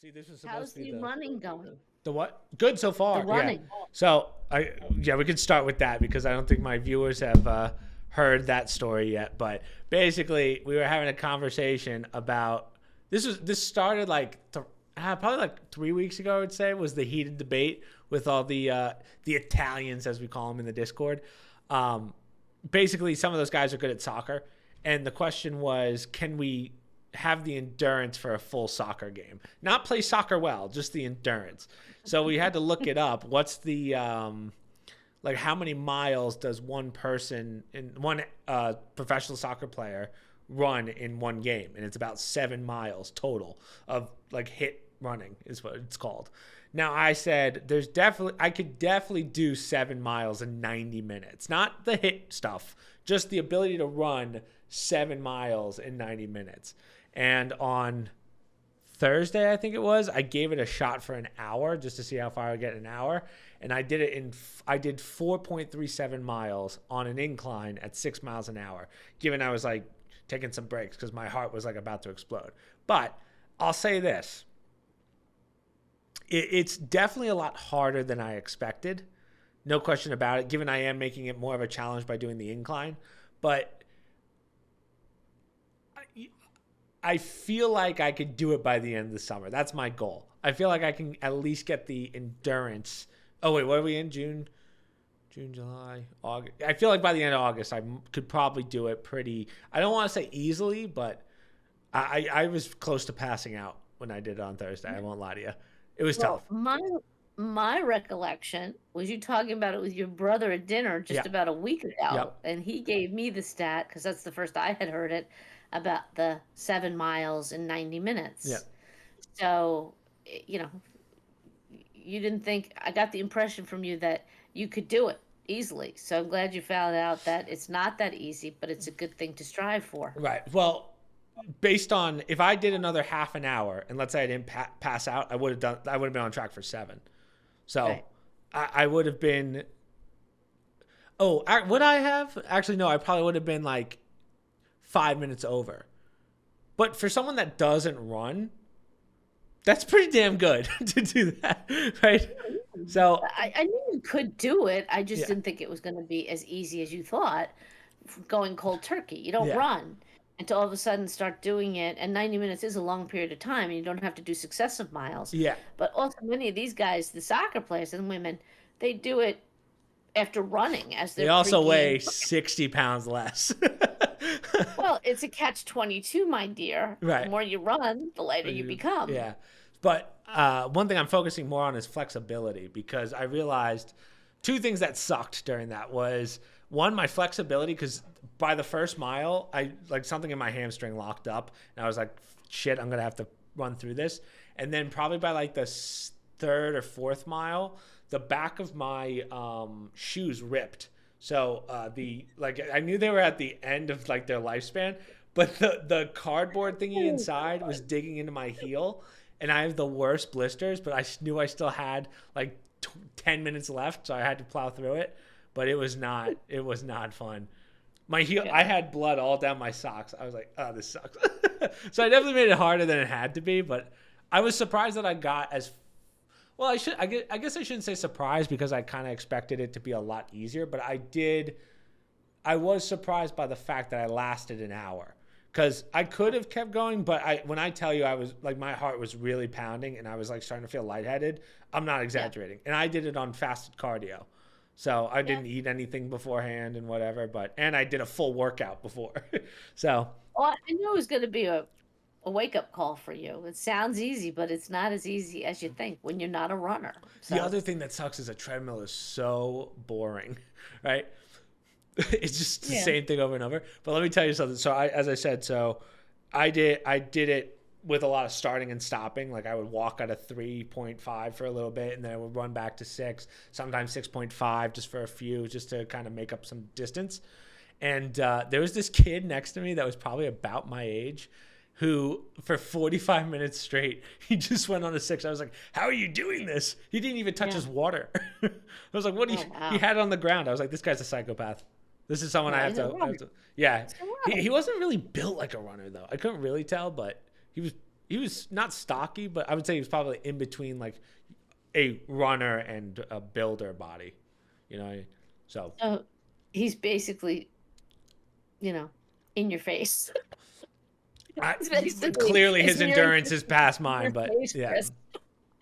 See, this was supposed How's to be the the running going? the what? Good so The far. Yeah. running. So we could start with that because I don't think my viewers have heard that story yet. But basically, we were having a conversation about this started like probably like 3 weeks ago. I would say was the heated debate with all the Italians, as we call them in the Discord. Um, Basically, some of those guys are good at soccer, and the question was, can we have the endurance for a full soccer game? Not play soccer well, just the endurance. So we had to look it up. What's the like how many miles does one person in one professional soccer player run in one game? And it's about 7 miles total of like hit running is what it's called. Now I said I could definitely do 7 miles in 90 minutes. Not the hit stuff, just the ability to run 7 miles in 90 minutes. And on Thursday, I think it was, I gave it a shot for an hour just to see how far I would get in an hour. And I did 4.37 miles on an incline at 6 miles an hour, given I was like taking some breaks because my heart was like about to explode. But I'll say this. It's definitely a lot harder than I expected. No question about it, given I am making it more of a challenge by doing the incline. But I feel like I could do it by the end of the summer. That's my goal. I feel like I can at least get the endurance. Oh, wait, what are we in? June, July, August. I feel like by the end of August, I could probably do it pretty. I don't want to say easily, but I was close to passing out when I did it on Thursday. I won't lie to you. It was tough. Well, my recollection was you talking about it with your brother at dinner Yeah. just about a week ago, Yep. and he gave me the stat because that's the first I had heard it about the 7 miles in 90 Yep. minutes. So, you know, you didn't think, I got the impression from you that you could do it easily. So I'm glad you found out that it's not that easy, but it's a good thing to strive for. Right. Well, based on if I did another half an hour and let's say I didn't pass out, I would have been on track for 7. So Right. I would have been. Oh, would I have? Actually, no. I probably would have been like 5 minutes over. But for someone that doesn't run, that's pretty damn good to do that, right? So I knew you could do it. I just yeah, didn't think it was going to be as easy as you thought going cold turkey. You don't yeah, run until all of a sudden start doing it. And 90 minutes is a long period of time, and you don't have to do successive miles. yeah. But also, many of these guys, the soccer players and women, they do it after running as They their also pregame. weigh 60 pounds less. Well, it's a catch 22, my dear. The Right. more you run, the lighter you become. Yeah. But one thing I'm focusing more on is flexibility because I realized two things that sucked during that was one, my flexibility, because by the first mile, I like something in my hamstring locked up and I was like, shit, I'm going to have to run through this. And then probably by like the third or fourth mile, the back of my shoes ripped. So the like I knew they were at the end of like their lifespan, but the cardboard thingy inside was digging into my heel, and I have the worst blisters. But I knew I still had like 10 minutes left, so I had to plow through it. But it was not fun. My heel, I Yeah. had blood all down my socks. I was like, oh, this sucks. So I definitely made it harder than it had to be. But I was surprised that I got as well. I guess I shouldn't say surprised because I kind of expected it to be a lot easier. But I did. I was surprised by the fact that I lasted an hour because I could have kept going, but when I tell you I was like my heart was really pounding and I was like starting to feel lightheaded, I'm not Yeah. exaggerating. And I did it on fasted cardio. So I Yeah. didn't eat anything beforehand and whatever, and I did a full workout before. So Well, I knew it was going to be a wake up call for you. It sounds easy, but it's not as easy as you think when you're not a runner. the So, other thing that sucks is a treadmill is so boring, right? It's just the yeah. same thing over and over. But let me tell you something. So as I said, I did it with a lot of starting and stopping. Like I would walk at a 3.5 for a little bit, and then I would run back to 6, sometimes 6.5, just for a few, just to kind of make up some distance. And there was this kid next to me that was probably about my age, who for 45 minutes straight he just went on a 6. I was like, how are you doing this? He didn't even touch Yeah. his water. I was like, what do you, Oh, he wow. had it on the ground. I was like, this guy's a psychopath. This is someone Well, he's a I runner. have to yeah. He's a He runner. wasn't really built like a runner though. I couldn't really tell, but he was he was not stocky, but I would say he was probably in between like a runner and a builder body, you know. So he's basically, in your face. He's basically, clearly it's his near endurance your- is past your mine, but face, yeah, Chris.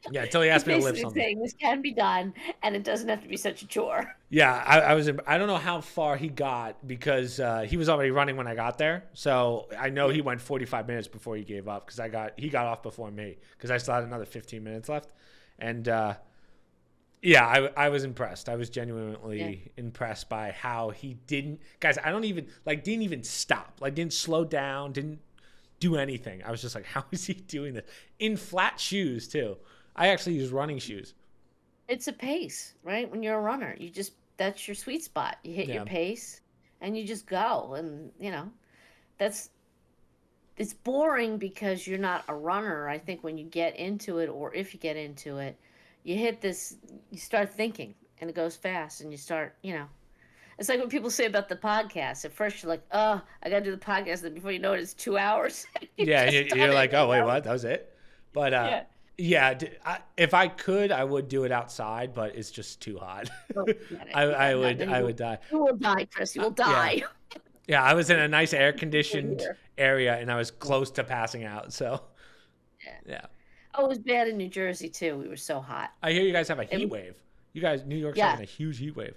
yeah. Until he He's asked me to lift basically something. saying this can be done, and it doesn't have to be such a chore. Yeah, I don't know how far he got because he was already running when I got there. So I know he went 45 minutes before he gave up because he got off before me because I still had another 15 minutes left. And yeah, I was impressed. I was genuinely impressed by how he didn't even stop, like didn't slow down, didn't do anything. I was just like, how is he doing this in flat shoes too? I actually use running shoes. It's a pace, right? When you're a runner, that's your sweet spot. You hit your Yeah. pace and you just go. And, it's boring because you're not a runner. I think when you get into it, or if you get into it, you start thinking and it goes fast and you start, it's like what people say about the podcast. At first you're like, oh, I got to do the podcast. And before you know it, it's 2 hours. Yeah, you're like, oh, wait, what? That was it? But yeah, if I could, I would do it outside, but it's just too hot. I would die. You will die, Chris. You will die. Yeah, I was in a nice air-conditioned area, and I was close to passing out, so yeah. Oh, it was bad in New Jersey, too. We were so hot. I hear you guys have a heat wave. You guys, New York's having a huge heat wave.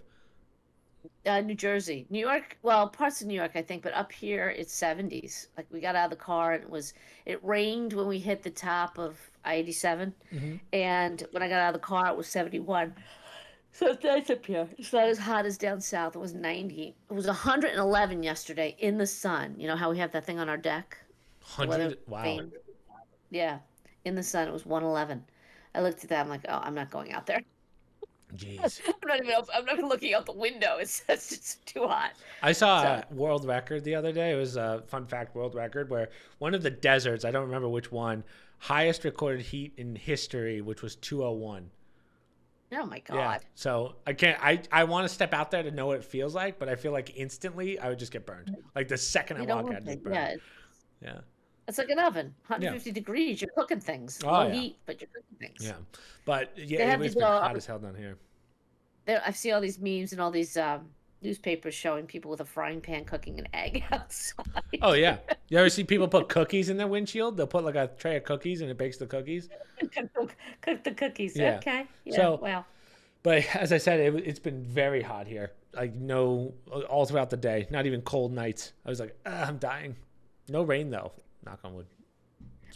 New Jersey. New York, well, parts of New York, I think, but up here, it's 70s. Like, we got out of the car, and it rained when we hit the top of I-87, and when I got out of the car, it was 71. So it's nice up here. It's not as hot as down south. It was 90. It was 111 yesterday in the sun. You know how we have that thing on our deck? 100? Wow. Thing. Yeah. In the sun, it was 111. I looked at that. I'm like, oh, I'm not going out there. Jeez. I'm not even looking out the window. It's just too hot. I saw a world record the other day. It was a fun fact world record where one of the deserts, I don't remember which one, highest recorded heat in history, which was 201. Oh my God. Yeah. So I want to step out there to know what it feels like, but I feel like instantly I would just get burned. Like the second I walk, I'd get burned. Yeah. It's like an oven, 150 degrees. You're cooking things. Heat, but you're cooking things. Yeah. But yeah, it's been hot as hell down here. I see all these memes and all these newspapers showing people with a frying pan cooking an egg outside. Oh, yeah. You ever see people put cookies in their windshield? They'll put like a tray of cookies and it bakes the cookies. Cook the cookies. Yeah. Okay. Yeah. So, wow. But as I said, it's been very hot here. Like all throughout the day. Not even cold nights. I was like, I'm dying. No rain though. Knock on wood.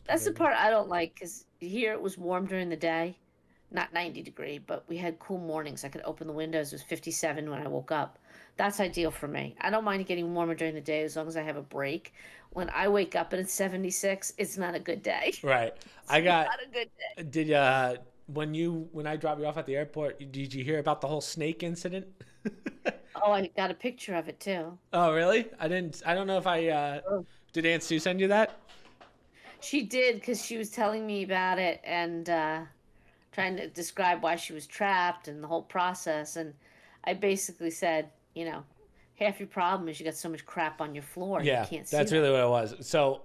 That's the part I don't like because here it was warm during the day. Not 90 degree, but we had cool mornings. I could open the windows. It was 57 when I woke up. That's ideal for me. I don't mind it getting warmer during the day as long as I have a break. When I wake up and it's 76, it's not a good day. Right. Not a good day. When I dropped you off at the airport, did you hear about the whole snake incident? Oh, I got a picture of it too. Oh, really? I don't know if did Aunt Sue send you that? She did because she was telling me about it and trying to describe why she was trapped and the whole process. And I basically said, half your problem is you got so much crap on your floor. Yeah, you can't see that's that. really what it was. So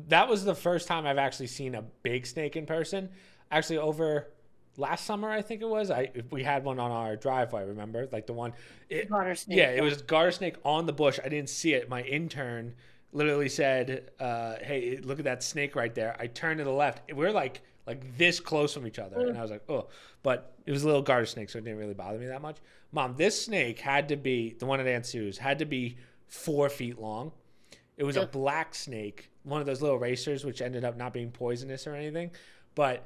that was the first time I've actually seen a big snake in person. Actually, over last summer, I think it was. We had one on our driveway. Remember, like the one. Garter snake. Yeah, it was garter snake on the bush. I didn't see it. My intern literally said, "Hey, look at that snake right there." I turned to the left. We're like this close from each other, and I was like, "Oh," but it was a little garter snake, so it didn't really bother me that much. Mom, this snake had to be the one at Aunt Sue's. Had to be 4 feet long. It was a black snake, one of those little racers, which ended up not being poisonous or anything, but.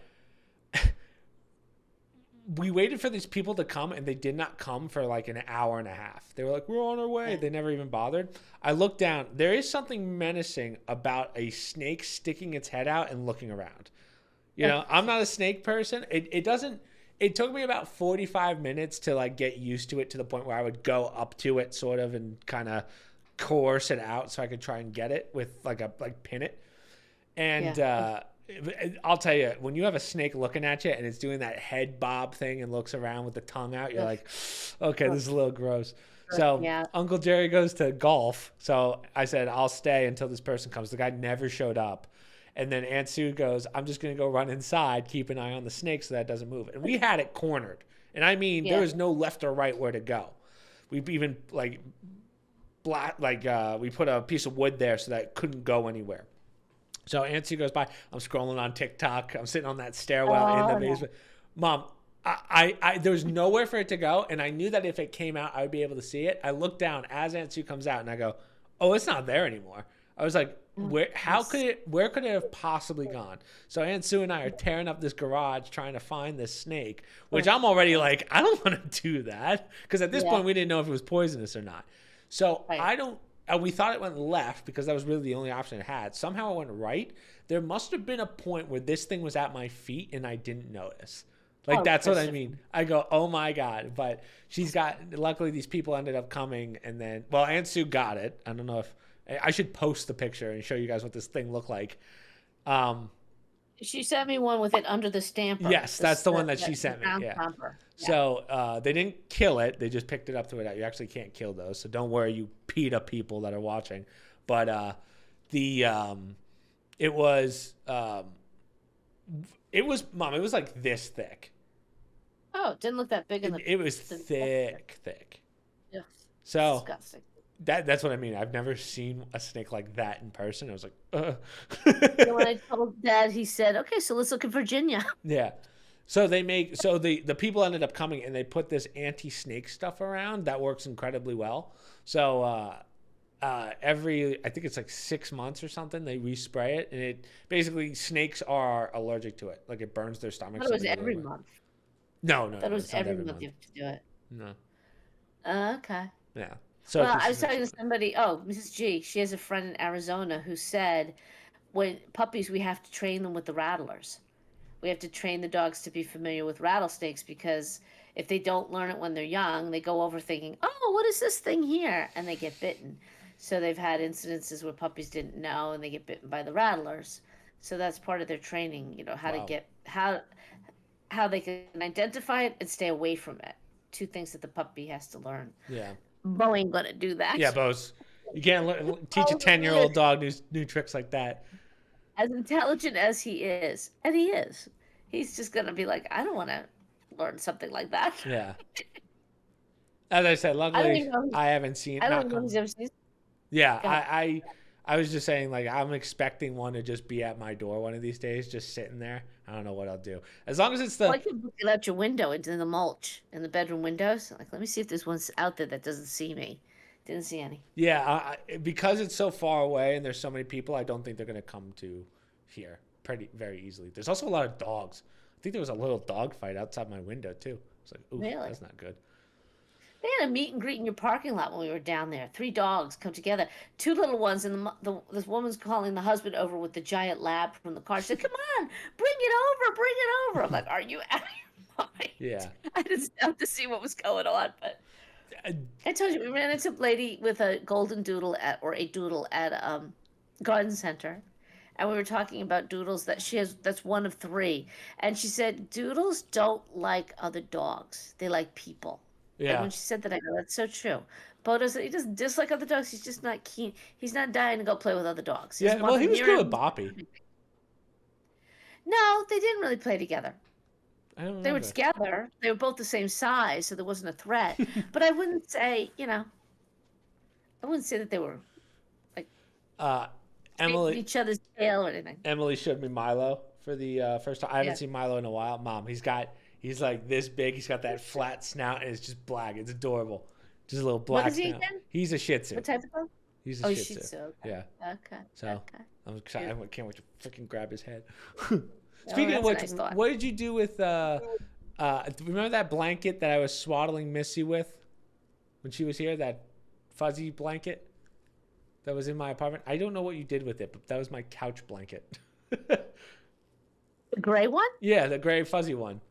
We waited for these people to come, and they did not come for like an hour and a half. They were like, we're on our way. They never even bothered. I looked down. There is something menacing about a snake sticking its head out and looking around. I'm not a snake person. It took me about 45 minutes to like get used to it to the point where I would go up to it sort of and kind of coerce it out so I could try and get it with like pin it. And, I'll tell you, when you have a snake looking at you and it's doing that head bob thing and looks around with the tongue out, you're like, okay, this is a little gross. So Uncle Jerry goes to golf. So I said, I'll stay until this person comes. The guy never showed up. And then Aunt Sue goes, I'm just going to go run inside, keep an eye on the snake so that it doesn't move. And we had it cornered. And I mean, there was no left or right where to go. We even like we put a piece of wood there so that it couldn't go anywhere. So Aunt Sue goes by. I'm scrolling on TikTok. I'm sitting on that stairwell in the basement. Mom, there was nowhere for it to go, and I knew that if it came out, I would be able to see it. I look down as Aunt Sue comes out, and I go, "Oh, it's not there anymore." I was like, "Where could it have possibly gone?" So Aunt Sue and I are tearing up this garage trying to find this snake, which I'm already like, I don't want to do that because at this point we didn't know if it was poisonous or not. So we thought it went left because that was really the only option it had. Somehow it went right. There must have been a point where this thing was at my feet and I didn't notice. Like, that's what I mean. I go, oh my God. But luckily these people ended up coming, and then, well, Aunt Sue got it. I don't know if, I should post the picture and show you guys what this thing looked like. She sent me one with it under the stamper. Yes, that's the one that she sent me. Yeah. Stamper. So they didn't kill it. They just picked it up, threw it out. You actually can't kill those. So don't worry, you PETA people that are watching. But it was Mom, it was like this thick. Oh, it didn't look that big. It was thick. Yeah. So disgusting. That's what I mean. I've never seen a snake like that in person. I was like, When I told Dad, he said, "Okay, so let's look in Virginia." Yeah. So the people ended up coming and they put this anti-snake stuff around that works incredibly well. So I think it's like 6 months or something, they respray it, and it basically, snakes are allergic to it. Like, it burns their stomachs. It was every month. No. That was every month you have to do it. No. Okay. Yeah. So well, I was talking to somebody. Oh, Mrs. G. She has a friend in Arizona who said, when puppies, we have to train them with the rattlers. We have to train the dogs to be familiar with rattlesnakes, because if they don't learn it when they're young, they go over thinking, "Oh, what is this thing here?" and they get bitten. So they've had incidences where puppies didn't know and they get bitten by the rattlers. So that's part of their training, how to get how they can identify it and stay away from it. Two things that the puppy has to learn. Yeah. Bo ain't gonna do that. Yeah, Bo's. You can't teach a 10-year-old dog new tricks like that. As intelligent as he is, and he is, he's just gonna be like, I don't want to learn something like that. Yeah. As I said, luckily I haven't seen. I don't know if he's ever seen. Yeah, I was just saying, like, I'm expecting one to just be at my door one of these days, just sitting there. I don't know what I'll do. As long as it's I can look out your window into the mulch in the bedroom windows. Like, let me see if there's one out there that doesn't see me. Didn't see any. Yeah, because it's so far away and there's so many people, I don't think they're going to come to here very easily. There's also a lot of dogs. I think there was a little dog fight outside my window, too. I was like, ooh, really? That's not good. They had a meet and greet in your parking lot when we were down there. 3 dogs come together. 2 little ones, and this woman's calling the husband over with the giant lab from the car. She said, "Come on, bring it over. I'm like, are you out of your mind? Yeah. I just stopped to see what was going on, but I told you, we ran into a lady with a golden doodle at garden center, and we were talking about doodles that she has. That's one of 3, and she said doodles don't like other dogs; they like people. Yeah. And when she said that, I go, that's so true. Bo he doesn't dislike other dogs. He's just not keen. He's not dying to go play with other dogs. He was good with Boppy. No, they didn't really play together. I don't remember. They were together. They were both the same size, so there wasn't a threat. But I wouldn't say, I wouldn't say that they were like each other's tail or anything. Emily showed me Milo for the first time. I haven't seen Milo in a while. Mom, he's like this big. He's got that flat snout, and it's just black. It's adorable. Just a little black What is he snout. again? He's a Shih Tzu. What type of dog? He's a Shih Tzu. Okay. Yeah. Okay. So okay. I'm excited. I can't wait to freaking grab his head. Oh, Speaking of which, nice what did you do with remember that blanket that I was swaddling Missy with when she was here? That fuzzy blanket that was in my apartment. I don't know what you did with it, but that was my couch blanket. The gray one? Yeah, the gray fuzzy one.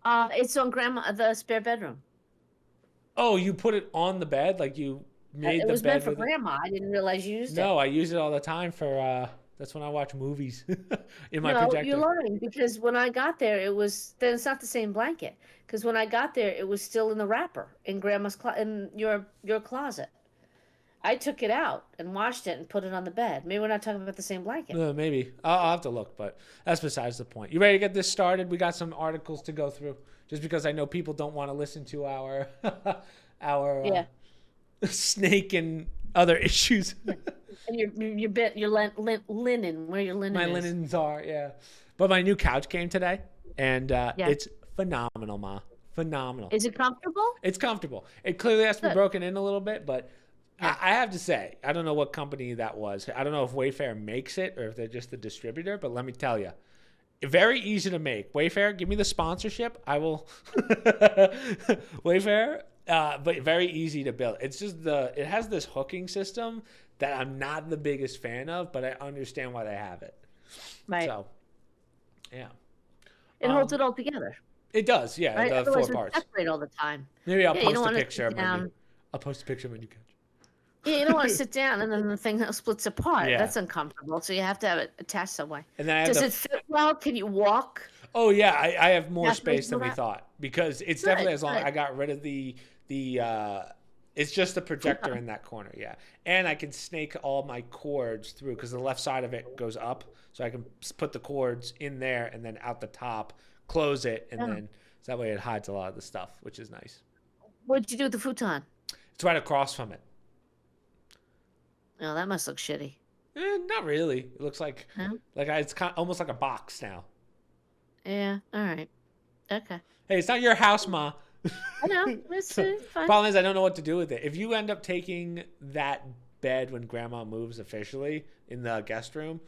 It's on the spare bedroom. Oh, you put it on the bed? Like you made the bed? It was meant for Grandma. I didn't realize you used it. No, I use it all the time for that's when I watch movies in my projector. You're lying, because when I got there, then it's not the same blanket. Because when I got there, it was still in the wrapper in Grandma's in your closet. I took it out and washed it and put it on the bed. Maybe we're not talking about the same blanket. Maybe. I'll have to look, but that's besides the point. You ready to get this started? We got some articles to go through, just because I know people don't want to listen to our Yeah. snake and other issues. And your linen, where your linen My is. linens are, yeah. But my new couch came today, and it's phenomenal, Ma. Phenomenal. Is it comfortable? It's comfortable. It clearly has to be Good. broken in a little bit, but Yeah. I have to say, I don't know what company that was. I don't know if Wayfair makes it or if they're just the distributor, but let me tell you, very easy to make. Wayfair, give me the sponsorship. I will. Wayfair, but very easy to build. It's just it has this hooking system that I'm not the biggest fan of, but I understand why they have it. Right. So, yeah. It holds it all together. It does, yeah. Right? The Otherwise, 4 we parts. separate all the time. Maybe I'll Yeah, you post don't a wanna picture sit of my new. down. I'll post a picture of my new couch. Yeah, you don't want to sit down and then the thing splits apart. Yeah. That's uncomfortable. So you have to have it attached some way. And then I have Does it fit well? Can you walk? Oh yeah, I have more Yeah, space than do we that. thought, because it's Good, definitely as long good. I got rid of the it's just the projector in that corner, yeah. And I can snake all my cords through, because the left side of it goes up, so I can put the cords in there and then out the top, close it, and then so that way it hides a lot of the stuff, which is nice. What'd you do with the futon? It's right across from it. Oh, that must look shitty. Not really. It looks like Huh? it's almost like a box now. Yeah. All right. Okay. Hey, it's not your house, Ma. I know. It's fine. Problem is, I don't know what to do with it. If you end up taking that bed when Grandma moves officially in the guest room,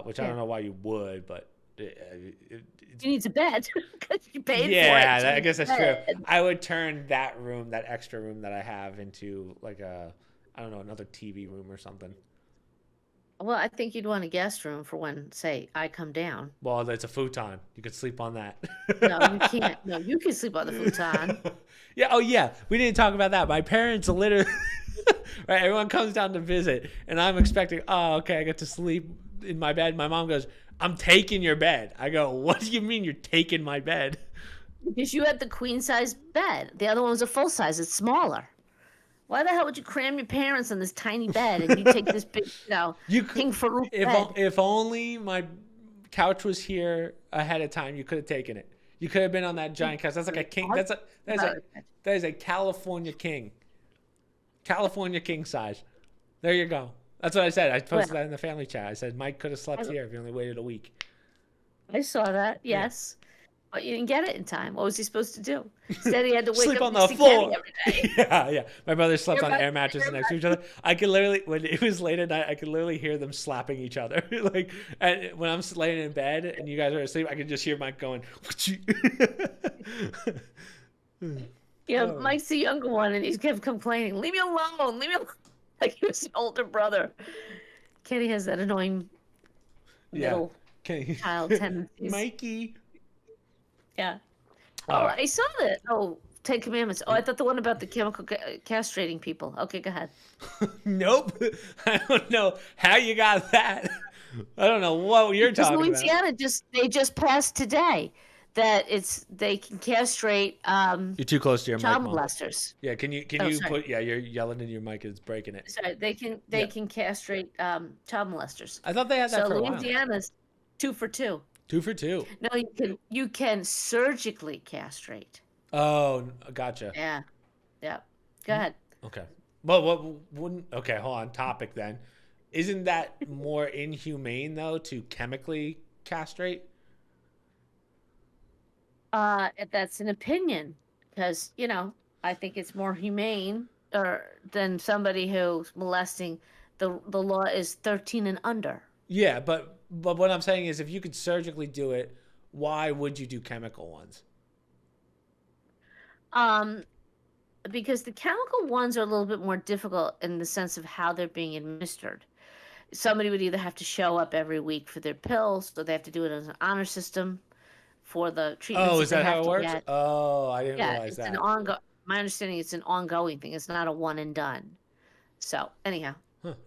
which I don't know why you would, but She needs a bed because you paid for it. yeah, She I needs guess a that's true. bed. I would turn that room, that extra room that I have, into like I don't know, another TV room or something. Well, I think you'd want a guest room for when, say, I come down. Well, it's a futon. You could sleep on that. No, you can't. No, you can sleep on the futon. Yeah. Oh, yeah. We didn't talk about that. My parents literally, right? Everyone comes down to visit, and I'm expecting, oh, okay, I get to sleep in my bed. My mom goes, I'm taking your bed. I go, what do you mean you're taking my bed? Because you had the queen size bed. The other one was a full size. It's smaller. Why the hell would you cram your parents on this tiny bed and you take this big, King Farouk bed? If only my couch was here ahead of time, you could have taken it. You could have been on that giant couch. That's like a king. That is a California king. California king size. There you go. That's what I said. I posted that in the family chat. I said Mike could have slept here if he only waited a week. I saw that. Yes. But you didn't get it in time. What was he supposed to do? Instead, he had to wake Sleep up on and the see floor. Kenny every day. Yeah. My brother slept on Your air brother- mattresses your next to each other. I could literally, when it was late at night, I could literally hear them slapping each other. Like, and when I'm laying in bed and you guys are asleep, I could just hear Mike going. Mike's the younger one, and he's kept complaining, "Leave me alone, leave me alone." Like he was an older brother. Kenny has that annoying middle child tendencies. Mikey. Yeah. Oh, I saw that. Oh, 10 Commandments. Oh, I thought the one about the chemical castrating people. Okay, go ahead. Nope. I don't know how you got that. I don't know what you're talking Louisiana they just passed today that they can castrate You're too close to your mic, child Mom. molesters. Yeah, can you sorry. put you're yelling into your mic, it's breaking it. Sorry, they can castrate child molesters. I thought they had that So for a while. Louisiana's 2 for 2. 2 for 2. No, you can surgically castrate. Oh, gotcha. Yeah. Go ahead. Okay. Well, what wouldn't? Okay, hold on. Topic then. Isn't that more inhumane though to chemically castrate? That's an opinion because I think it's more humane than somebody who's molesting. The law is 13 and under. Yeah, but what I'm saying is, if you could surgically do it, why would you do chemical ones? Because the chemical ones are a little bit more difficult in the sense of how they're being administered. Somebody would either have to show up every week for their pills, or they have to do it as an honor system for the treatments. Oh, is that how it works? Get. Oh, I didn't Yeah, realize it's that. my understanding, it's an ongoing thing. It's not a one and done. So anyhow,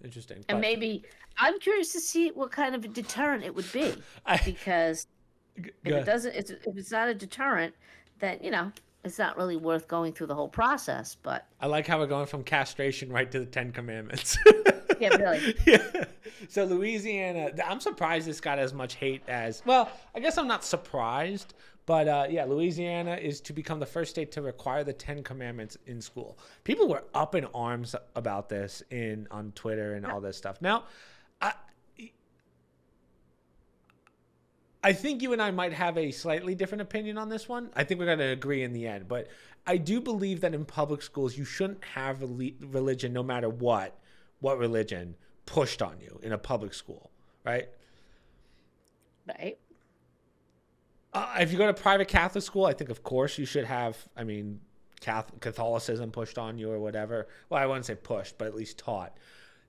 Interesting. and maybe I'm curious to see what kind of a deterrent it would be, because if it doesn't, if it's not a deterrent, then it's not really worth going through the whole process. But I like how we're going from castration right to the Ten Commandments. yeah, really. Yeah. So Louisiana, I'm surprised this got as much hate as, well, I guess I'm not surprised, but yeah, Louisiana is to become the first state to require the Ten Commandments in school. People were up in arms about this on Twitter and all this stuff. Now, I think you and I might have a slightly different opinion on this one. I think we're going to agree in the end. But I do believe that in public schools, you shouldn't have religion, no matter what religion, pushed on you in a public school, right? Right. If you go to private Catholic school, I think, of course, you should have, Catholicism pushed on you or whatever. Well, I wouldn't say pushed, but at least taught.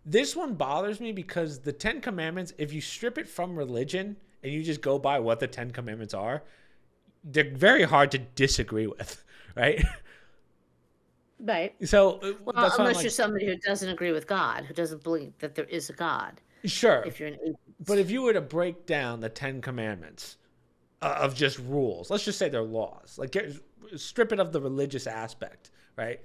This one bothers me because the Ten Commandments, if you strip it from religion and you just go by what the Ten Commandments are, they're very hard to disagree with, right? Right. So, well, unless you're somebody who doesn't agree with God, who doesn't believe that there is a God. Sure. If you're an atheist. But if you were to break down the Ten Commandments of just rules, let's just say they're laws, like strip it of the religious aspect, right?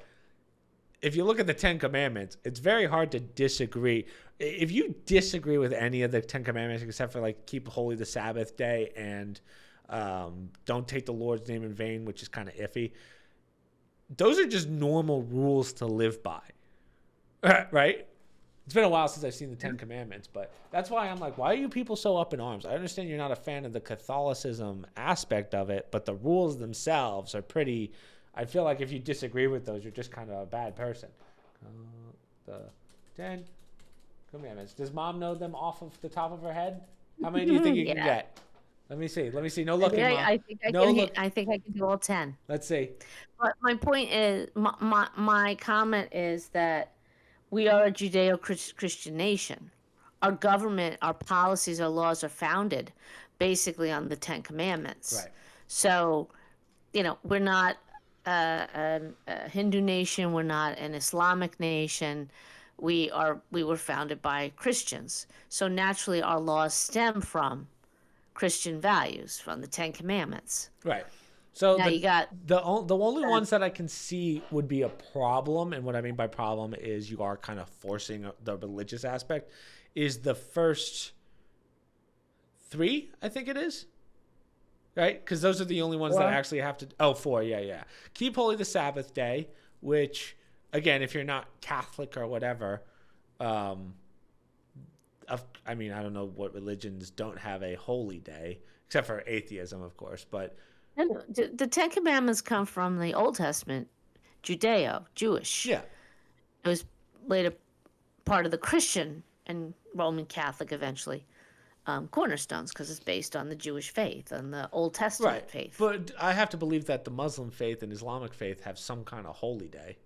If you look at the Ten Commandments, it's very hard to disagree. If you disagree with any of the Ten Commandments, except for like keep holy the Sabbath day and don't take the Lord's name in vain, which is kind of iffy, those are just normal rules to live by, right? It's been a while since I've seen the Ten Commandments, but that's why I'm like, why are you people so up in arms? I understand you're not a fan of the Catholicism aspect of it, but the rules themselves are pretty... I feel like if you disagree with those, you're just kind of a bad person. The 10 Commandments. Does Mom know them off of the top of her head? How many do you think you can get? Let me see. No looking, Mom. I think I can do all 10. Let's see. But my point is, my comment is that we are a Judeo-Christian nation. Our government, our policies, our laws are founded basically on the Ten Commandments. Right. So, we're not a Hindu nation. We're not an Islamic nation. We were founded by Christians. So naturally, our laws stem from Christian values, from the Ten Commandments. Right. So now you got the only ones that I can see would be a problem, and what I mean by problem is you are kind of forcing the religious aspect, is the first 3, I think it is. Right? Because those are the only ones that actually have to... Oh, 4, yeah. Keep holy the Sabbath day, which, again, if you're not Catholic or whatever, I don't know what religions don't have a holy day, except for atheism, of course, but... And the Ten Commandments come from the Old Testament, Jewish. Yeah. It was later part of the Christian and Roman Catholic eventually. Cornerstones, because it's based on the Jewish faith and the Old Testament faith. But I have to believe that the Muslim faith and Islamic faith have some kind of holy day,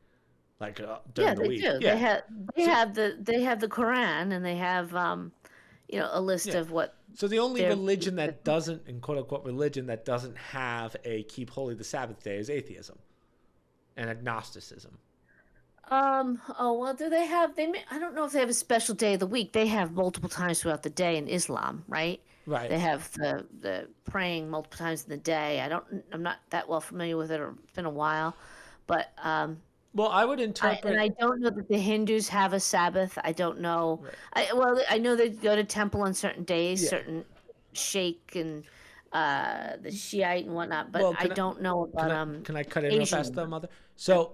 like during the week. Do. Yeah, they have the Quran, and they have a list of what. So the only religion that doesn't, in quote unquote religion, that doesn't have a keep holy the Sabbath day is atheism and agnosticism. Oh, well, do they have, I don't know if they have a special day of the week. They have multiple times throughout the day in Islam, right? Right. They have the praying multiple times in the day. I'm not that well familiar with it, or it's been a while, but, well, I would interpret... I don't know that the Hindus have a Sabbath. I don't know. Right. I know they go to temple on certain days, certain Sheikh and, the Shiite and whatnot, but I don't know about, Can I cut in real fast though, Mother? So...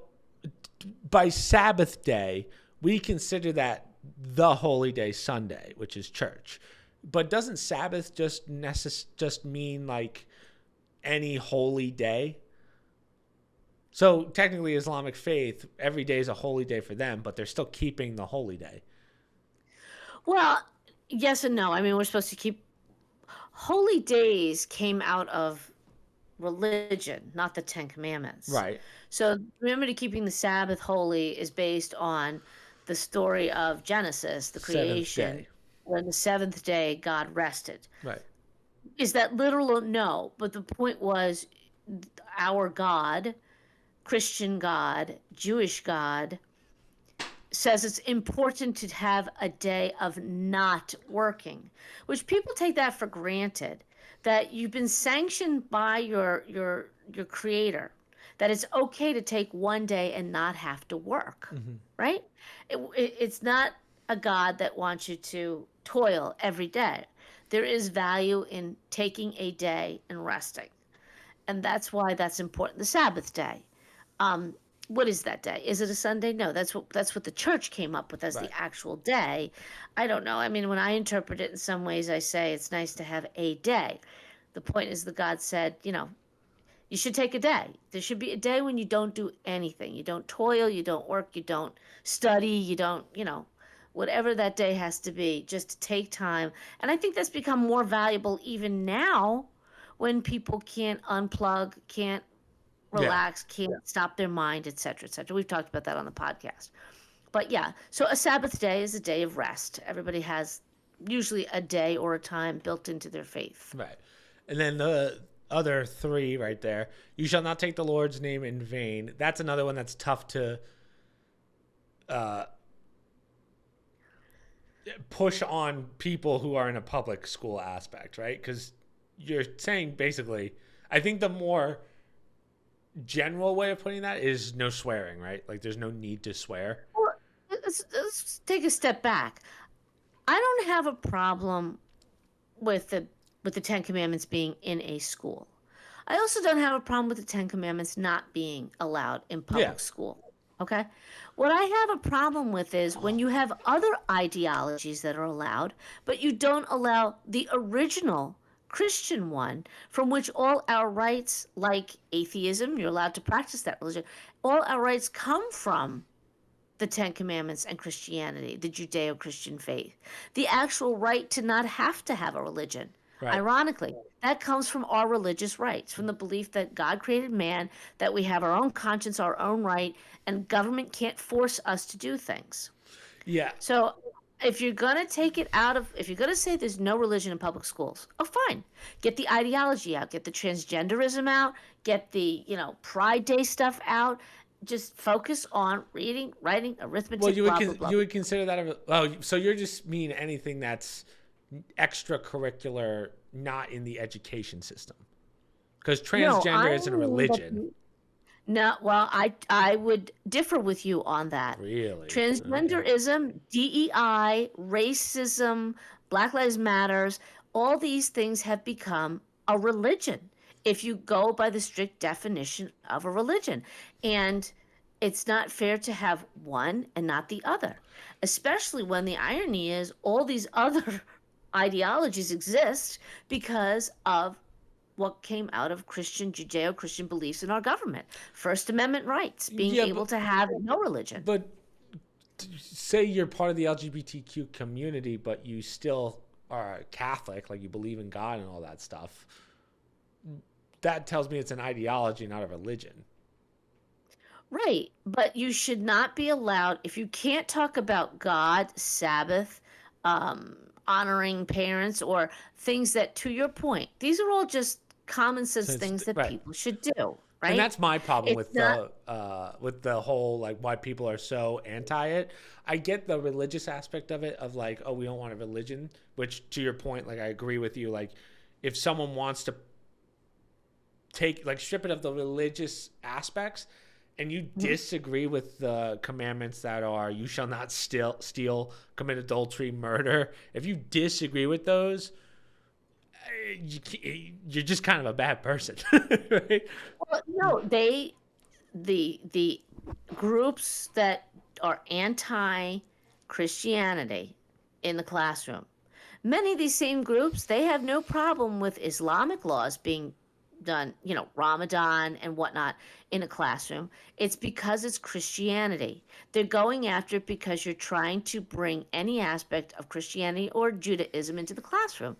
by Sabbath day, we consider that the holy day Sunday, which is church. But doesn't Sabbath just mean like any holy day? So technically Islamic faith, every day is a holy day for them, but they're still keeping the holy day. Well, yes and no. I mean, we're supposed to keep... Holy days came out of religion, not the Ten Commandments. Right. So remember, keeping the Sabbath holy is based on the story of Genesis, the creation, when the seventh day God rested. Right. Is that literal? No. But the point was, our God, Christian God, Jewish God, says it's important to have a day of not working, which people take that for granted, that you've been sanctioned by your creator, that it's okay to take one day and not have to work, right? It's not a God that wants you to toil every day. There is value in taking a day and resting. And that's why that's important. The Sabbath day. Um, what is that day? Is it a Sunday? No, that's what the church came up with as the Right. actual day. I don't know. I mean, when I interpret it in some ways, I say it's nice to have a day. The point is, the God said, you should take a day. There should be a day when you don't do anything. You don't toil, you don't work, you don't study, you don't, whatever that day has to be, just to take time. And I think that's become more valuable even now when people can't unplug, can't Yeah. relax, can't stop their mind, et cetera, et cetera. We've talked about that on the podcast. But yeah, so a Sabbath day is a day of rest. Everybody has usually a day or a time built into their faith. Right. And then the other three right there. You shall not take the Lord's name in vain. That's another one that's tough to push on people who are in a public school aspect, right? Because you're saying basically, I think the more general way of putting that is no swearing, right? Like there's no need to swear. Well, let's take a step back. I don't have a problem with the Ten Commandments being in a school. I also don't have a problem with the Ten Commandments not being allowed in Yeah. public school. Okay? What I have a problem with is when you have other ideologies that are allowed, but you don't allow the original Christian one from which all our rights, like atheism, you're allowed to practice that religion, all our rights come from the Ten Commandments and Christianity, the Judeo Christian faith. The actual right to not have to have a religion. Right. Ironically, that comes from our religious rights, from the belief that God created man, that we have our own conscience, our own right, and government can't force us to do things. Yeah. So if you're going to take it out of, if you're going to say there's no religion in public schools, oh, fine. Get the ideology out, get the transgenderism out, get the, Pride Day stuff out. Just focus on reading, writing, arithmetic, Well, blah, blah, blah. you would consider that so you're just mean anything that's extracurricular, not in the education system, because transgender isn't a religion. No, well, I would differ with you on that. Really? Transgenderism, DEI, racism, Black Lives Matters, all these things have become a religion if you go by the strict definition of a religion. And it's not fair to have one and not the other, especially when the irony is all these other ideologies exist because of what came out of Christian, Judeo-Christian beliefs in our government. First Amendment rights, being able to have no religion. But say you're part of the LGBTQ community, but you still are Catholic, like you believe in God and all that stuff. That tells me it's an ideology, not a religion. Right. But you should not be allowed, if you can't talk about God, Sabbath, honoring parents, or things that, to your point, these are all just common sense things that people should do. Right? And that's my problem with the whole, like, why people are so anti it. I get the religious aspect of it, of like, oh, we don't want a religion, which, to your point, like, I agree with you. Like, if someone wants to strip it of the religious aspects, and you disagree with the commandments that are, you shall not steal, commit adultery, murder, if you disagree with those, you're just kind of a bad person, right? Well, no, the groups that are anti-Christianity in the classroom, many of these same groups, they have no problem with Islamic laws being done, Ramadan and whatnot in a classroom. It's because it's Christianity. They're going after it because you're trying to bring any aspect of Christianity or Judaism into the classroom.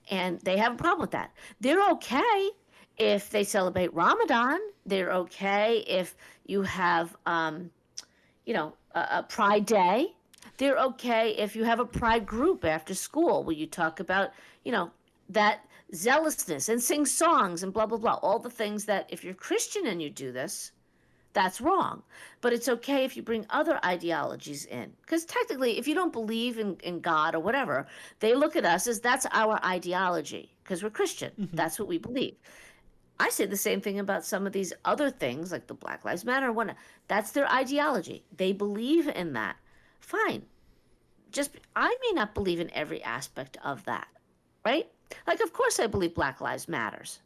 And they have a problem with that. They're okay if they celebrate Ramadan. They're okay if you have, a Pride Day. They're okay if you have a Pride group after school where you talk about, that zealousness and sing songs and blah, blah, blah. All the things that if you're Christian and you do this, that's wrong. But it's okay if you bring other ideologies in. Because technically, if you don't believe in God or whatever, they look at us as that's our ideology because we're Christian. Mm-hmm. That's what we believe. I say the same thing about some of these other things like the Black Lives Matter one. That's their ideology. They believe in that. Fine. Just I may not believe in every aspect of that, right? Like of course I believe Black Lives Matters.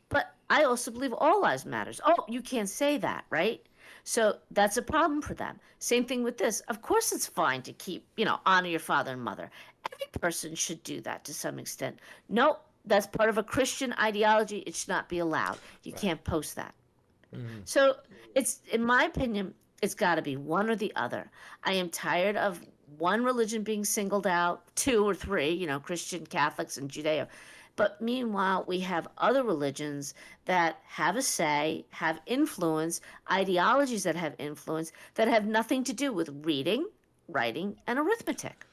But I also believe all lives matters. Oh, you can't say that, right? So that's a problem for them. Same thing with this. Of course it's fine to keep, honor your father and mother. Every person should do that to some extent. No, that's part of a Christian ideology. It should not be allowed. You Right. can't post that. Mm-hmm. So it's, in my opinion, it's got to be one or the other. I am tired of one religion being singled out, two or three, Christian, Catholics, and Judeo. But meanwhile, we have other religions that have a say, have influence, ideologies that have influence, that have nothing to do with reading, writing, and arithmetic.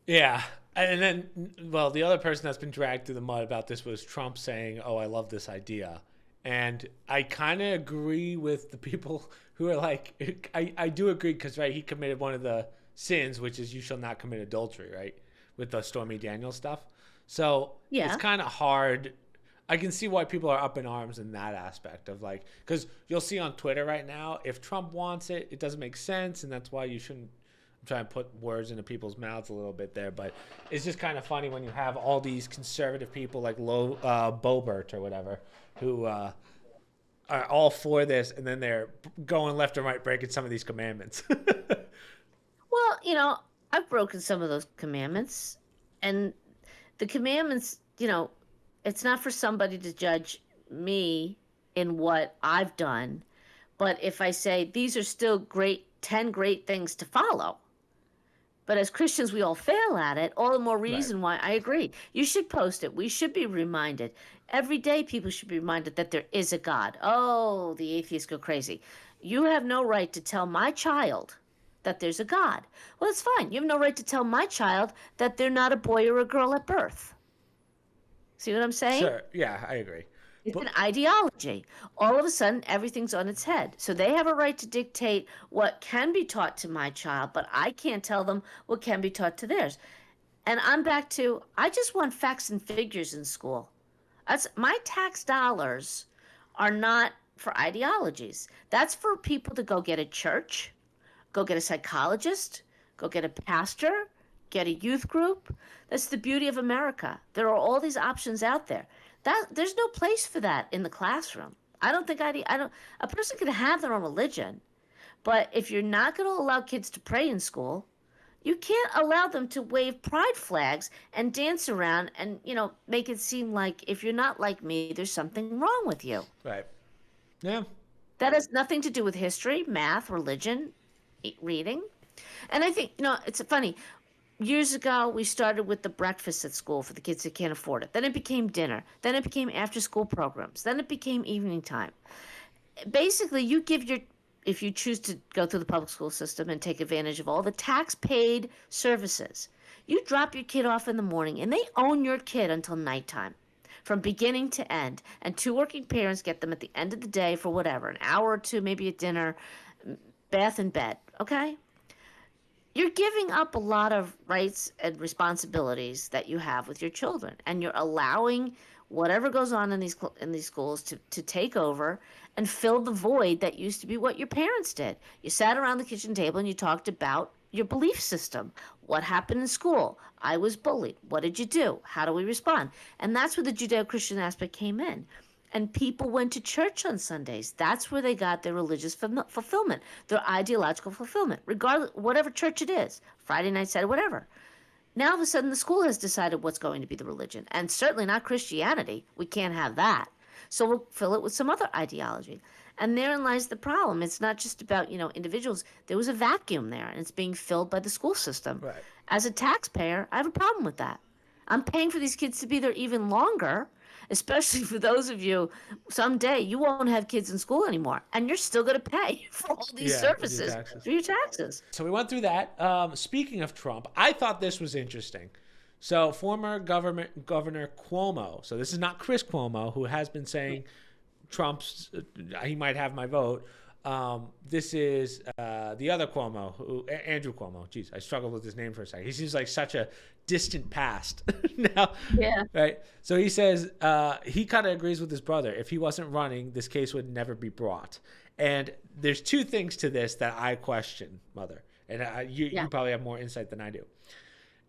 Yeah. And then, well, the other person that's been dragged through the mud about this was Trump saying, "Oh, I love this idea." And I kind of agree with the people who are like, I do agree because, right, he committed one of the sins, which is you shall not commit adultery, right, with the Stormy Daniels stuff. So it's Yeah. kind of hard. I can see why people are up in arms in that aspect of like, because you'll see on Twitter right now, if Trump wants it, it doesn't make sense, and that's why you shouldn't. I'm trying to put words into people's mouths a little bit there, but it's just kind of funny when you have all these conservative people like Bobert or whatever, who are all for this, and then they're going left and right breaking some of these commandments. Well, I've broken some of those commandments. And the commandments, it's not for somebody to judge me in what I've done. But if I say these are still 10 great things to follow, but as Christians, we all fail at it. All the more Right. reason why I agree. You should post it. We should be reminded. Every day, people should be reminded that there is a God. Oh, the atheists go crazy. You have no right to tell my child that there's a God. Well, it's fine. You have no right to tell my child that they're not a boy or a girl at birth. See what I'm saying? Sure. Yeah, I agree. It's But an ideology. All of a sudden, everything's on its head. So they have a right to dictate what can be taught to my child, but I can't tell them what can be taught to theirs. And I'm back to I just want facts and figures in school. That's my tax dollars are not for ideologies. That's for people to go get a church, go get a psychologist, go get a pastor, get a youth group. That's the beauty of America. There are all these options out there. That there's no place for that in the classroom. I don't think I don't a person can have their own religion, but if you're not going to allow kids to pray in school, you can't allow them to wave pride flags and dance around and, make it seem like if you're not like me, there's something wrong with you. right. Yeah. That has nothing to do with history, math, religion, reading. And I think, it's funny. Years ago, we started with the breakfast at school for the kids that can't afford it. Then it became dinner. Then it became after school programs. Then it became evening time. Basically, if you choose to go through the public school system and take advantage of all the tax paid services, you drop your kid off in the morning and they own your kid until nighttime from beginning to end. And two working parents get them at the end of the day for whatever, an hour or two, maybe at dinner, bath and bed. Okay? You're giving up a lot of rights and responsibilities that you have with your children, and you're allowing whatever goes on in these schools to take over and fill the void that used to be what your parents did. You sat around the kitchen table and you talked about your belief system. What happened in school? I was bullied. What did you do? How do we respond? And that's where the Judeo-Christian aspect came in. And people went to church on Sundays. That's where they got their religious fulfillment, their ideological fulfillment, regardless, whatever church it is, Friday night, Saturday, whatever. Now, all of a sudden, the school has decided what's going to be the religion, and certainly not Christianity. We can't have that. So we'll fill it with some other ideology. And therein lies the problem. It's not just about, individuals. There was a vacuum there, and it's being filled by the school system. Right. As a taxpayer, I have a problem with that. I'm paying for these kids to be there even longer, especially for those of you, someday you won't have kids in school anymore, and you're still going to pay for all these Yeah, services through your taxes. So we went through that. Speaking of Trump, I thought this was interesting. So former Governor Cuomo. So this is not Chris Cuomo, who has been saying Trump's he might have my vote. This is the other Cuomo, Andrew Cuomo. Jeez, I struggled with his name for a second. He seems like such a distant past now. Yeah. Right. So he says he kind of agrees with his brother. If he wasn't running, this case would never be brought. And there's two things to this that I question, Mother. And you probably have more insight than I do.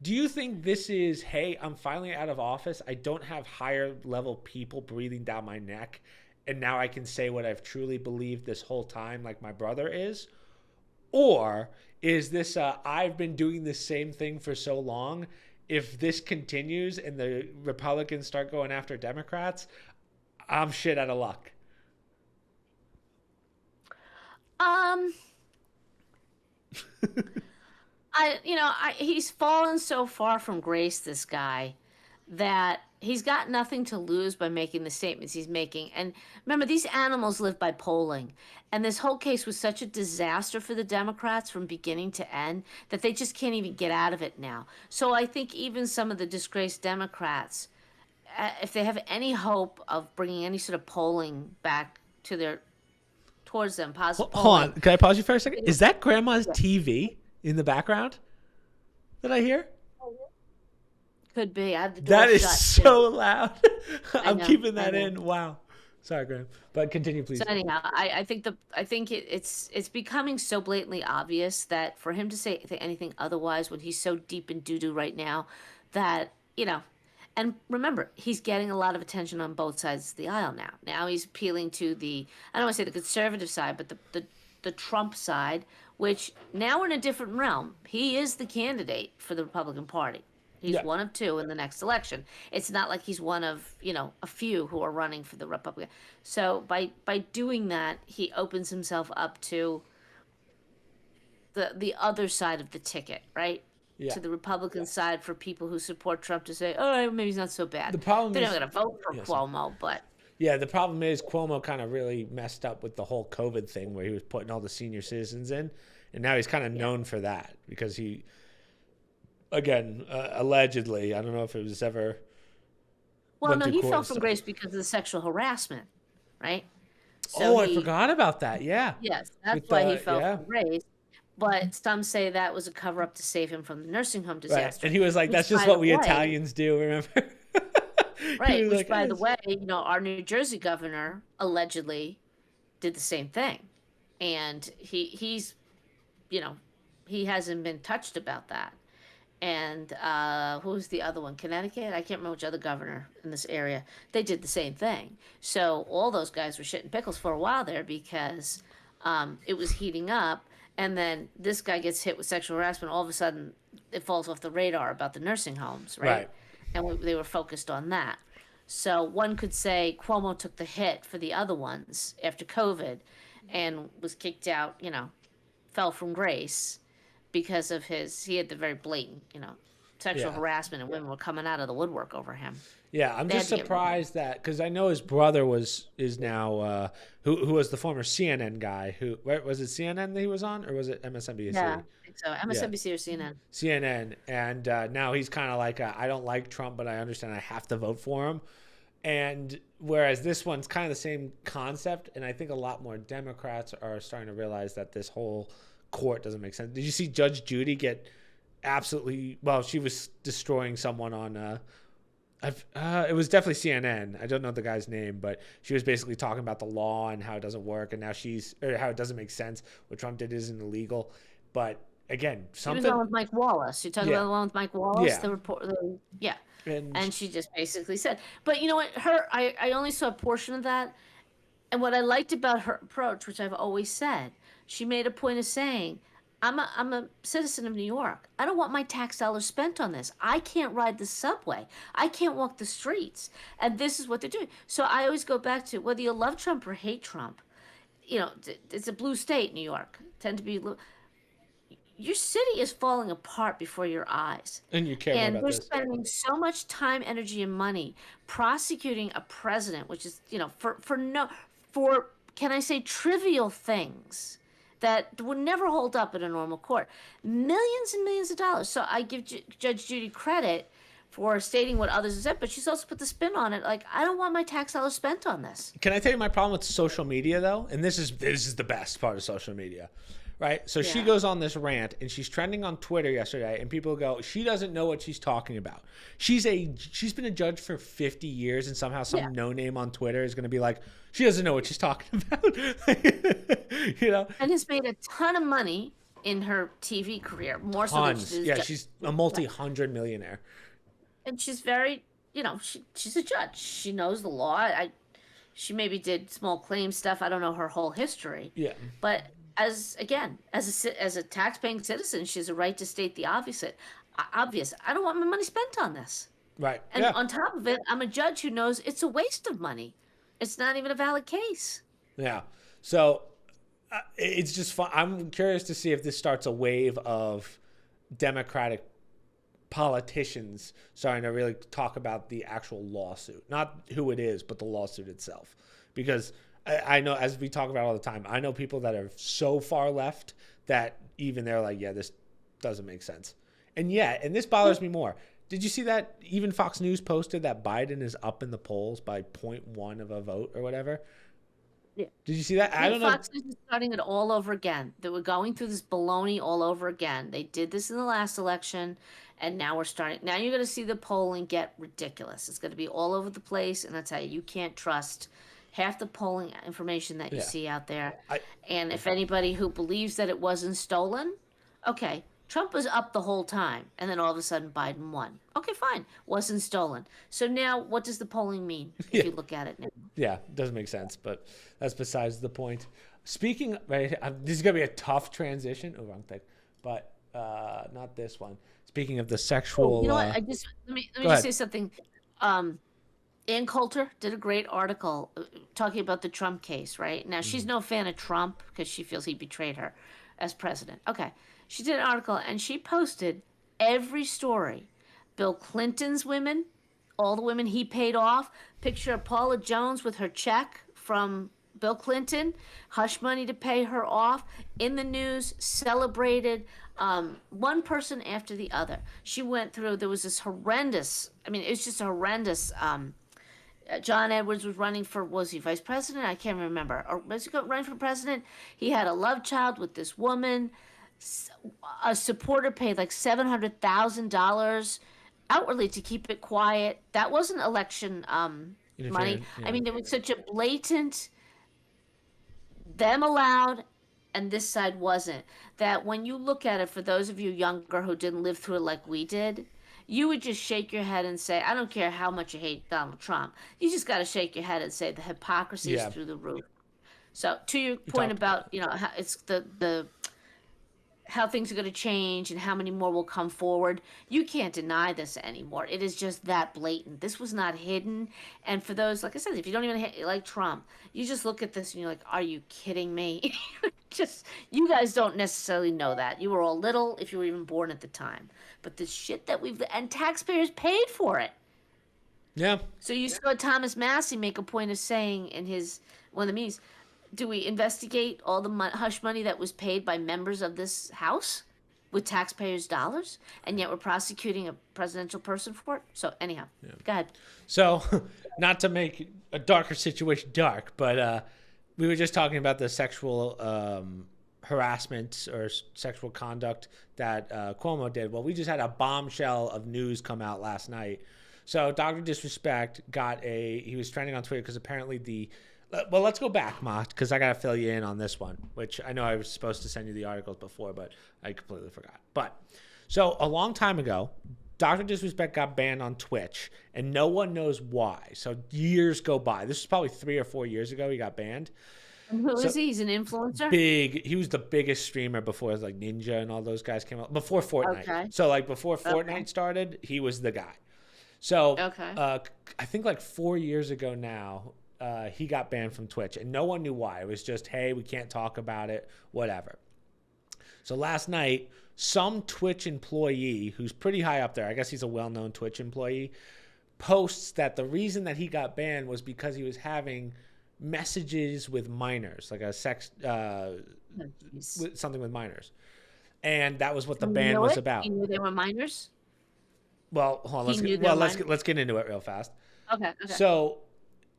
Do you think this is, hey, I'm finally out of office. I don't have higher level people breathing down my neck. And now I can say what I've truly believed this whole time, like my brother is? Or is this, I've been doing the same thing for so long. If this continues and the Republicans start going after Democrats, I'm shit out of luck. He's fallen so far from grace, this guy, that he's got nothing to lose by making the statements he's making. And remember, these animals live by polling. And this whole case was such a disaster for the Democrats from beginning to end that they just can't even get out of it now. So I think even some of the disgraced Democrats, if they have any hope of bringing any sort of polling back to towards them, positive Hold polling. on. Can I pause you for a second? Is that Grandma's TV in the background that I hear? Could be. I have the door That is shut, so loud. I'm know, keeping that I know. in. Wow. Sorry, Graham. But continue, please. So anyhow, I think it's becoming so blatantly obvious that for him to say anything otherwise when he's so deep in doo-doo right now, that and remember, he's getting a lot of attention on both sides of the aisle now. Now he's appealing to I don't want to say the conservative side, but the Trump side, which now we're in a different realm. He is the candidate for the Republican Party. He's one of two in the next election. It's not like he's one of, a few who are running for the Republican. So by doing that, he opens himself up to the other side of the ticket, right? Yeah. To the Republican side for people who support Trump to say, oh, maybe he's not so bad. The problem They're is, not going to vote for Cuomo, but... Yeah, the problem is Cuomo kind of really messed up with the whole COVID thing where he was putting all the senior citizens in. And now he's kind of known for that because he... Again, allegedly, I don't know if it was ever. Well, no, he fell from grace because of the sexual harassment, right? So I forgot about that. Yeah. Yes, that's why he fell from grace. But some say that was a cover up to save him from the nursing home disaster. Right. And he was like, "That's just what we Italians do." Remember? Right. Which, by the way, our New Jersey governor allegedly did the same thing, and he's, he hasn't been touched about that. And who's the other one? Connecticut? I can't remember which other governor in this area. They did the same thing. So all those guys were shitting pickles for a while there because it was heating up. And then this guy gets hit with sexual harassment. All of a sudden, it falls off the radar about the nursing homes, right? And they were focused on that. So one could say Cuomo took the hit for the other ones after COVID and was kicked out, fell from grace. Because of he had the very blatant, sexual harassment, and women were coming out of the woodwork over him. Yeah, I'm just surprised that because I know his brother is now who was the former CNN guy. Was it CNN that he was on, or was it MSNBC? Yeah, I think so. MSNBC or CNN. CNN, and now he's kind of like I don't like Trump, but I understand I have to vote for him. And whereas this one's kind of the same concept, and I think a lot more Democrats are starting to realize that this whole court doesn't make sense. Did you see Judge Judy get absolutely she was destroying someone on it was definitely CNN. I don't know the guy's name, but she was basically talking about the law and how it doesn't work, and now how it doesn't make sense. What Trump did isn't illegal. But again, something. She was on with Mike Wallace. You're talking about the one with Mike Wallace, yeah. the report. And she just basically said, but you know what? I only saw a portion of that, and what I liked about her approach, which I've always said. She made a point of saying, I'm a citizen of New York. I don't want my tax dollars spent on this. I can't ride the subway. I can't walk the streets. And this is what they're doing. So I always go back to whether you love Trump or hate Trump, it's a blue state, New York. Tend to be your city is falling apart before your eyes. And you care about this. And they're spending so much time, energy, and money prosecuting a president, which is, for can I say trivial things that would never hold up in a normal court. Millions and millions of dollars. So I give Judge Judy credit for stating what others have said, but she's also put the spin on it. Like, I don't want my tax dollars spent on this. Can I tell you my problem with social media though? And this is the best part of social media, right? So she Yeah. goes on this rant and she's trending on Twitter yesterday, and people go, she doesn't know what she's talking about. She's been a judge for 50 years, and somehow some no name on Twitter is going to be like, she doesn't know what she's talking about. You know? And has made a ton of money in her TV career, more so than Tons. she did. Yeah, she's a multi-hundred millionaire. And she's very, she's a judge. She knows the law. She maybe did small claim stuff. I don't know her whole history. Yeah. But as a taxpaying citizen, she has a right to state the obvious. I don't want my money spent on this. Right. And yeah. on top of it, I'm a judge who knows it's a waste of money. It's not even a valid case. Yeah. So it's just fun. I'm curious to see if this starts a wave of Democratic politicians starting to really talk about the actual lawsuit, not who it is, but the lawsuit itself. Because I know, as we talk about all the time, I know people that are so far left that even they're like, yeah, this doesn't make sense. And this bothers me more. Did you see that even Fox News posted that Biden is up in the polls by 0.1 of a vote or whatever? Yeah. Did you see that? I don't know. Fox News is starting it all over again. They were going through this baloney all over again. They did this in the last election, and now we're starting. Now you're going to see the polling get ridiculous. It's going to be all over the place, and I tell you, you can't trust half the polling information that you see out there. And if anybody who believes that it wasn't stolen, okay, Trump was up the whole time, and then all of a sudden Biden won. Okay, fine, wasn't stolen. So now, what does the polling mean if you look at it now? Yeah, doesn't make sense, but that's besides the point. Speaking, right, this is gonna be a tough transition. Oh, wrong thing, but not this one. Speaking of the sexual, you know what? Let me just say something. Ann Coulter did a great article talking about the Trump case. Right now, she's no fan of Trump because she feels he betrayed her as president. Okay. She did an article, and she posted every story. Bill Clinton's women, all the women he paid off, picture of Paula Jones with her check from Bill Clinton, hush money to pay her off, in the news, celebrated, one person after the other. She went through, there was this horrendous, it was just a horrendous, John Edwards was running for, was he vice president? I can't remember. Or was he running for president? He had a love child with this woman. A supporter paid like $700,000 outwardly to keep it quiet. That wasn't election money. Yeah. It was such a blatant, them allowed and this side wasn't, that when you look at it, for those of you younger who didn't live through it like we did, you would just shake your head and say, I don't care how much you hate Donald Trump. You just got to shake your head and say the hypocrisy is through the roof. So to your point about, how it's the how things are going to change and how many more will come forward. You can't deny this anymore. It is just that blatant. This was not hidden. And for those, like I said, if you don't even like Trump, you just look at this and you're like, are you kidding me? You guys don't necessarily know that. You were all little if you were even born at the time. But the shit that and taxpayers paid for it. Yeah. So you saw Thomas Massey make a point of saying in one of the meetings, do we investigate all the hush money that was paid by members of this House with taxpayers' dollars, and yet we're prosecuting a presidential person for it? So anyhow, go ahead. So, not to make a darker situation dark, but we were just talking about the sexual harassment or sexual conduct that Cuomo did. Well, we just had a bombshell of news come out last night. So Dr. Disrespect he was trending on Twitter because apparently well, let's go back, Ma, because I got to fill you in on this one, which I know I was supposed to send you the articles before, but I completely forgot. But so a long time ago, Dr. Disrespect got banned on Twitch, and no one knows why. So years go by. This was probably 3 or 4 years ago he got banned. And who is he? He's an influencer? He was the biggest streamer before like Ninja and all those guys came out. Before Fortnite. Okay. So like before Fortnite started, he was the guy. So I think like 4 years ago now, he got banned from Twitch, and no one knew why. It was just, hey, we can't talk about it, whatever. So last night, some Twitch employee who's pretty high up there, I guess he's a well-known Twitch employee, posts that the reason that he got banned was because he was having messages with minors, like a sex, something with minors. And that was what the ban was about. You knew they were minors? Well, hold on. He knew their mind. Let's get into it real fast. Okay. Okay. So,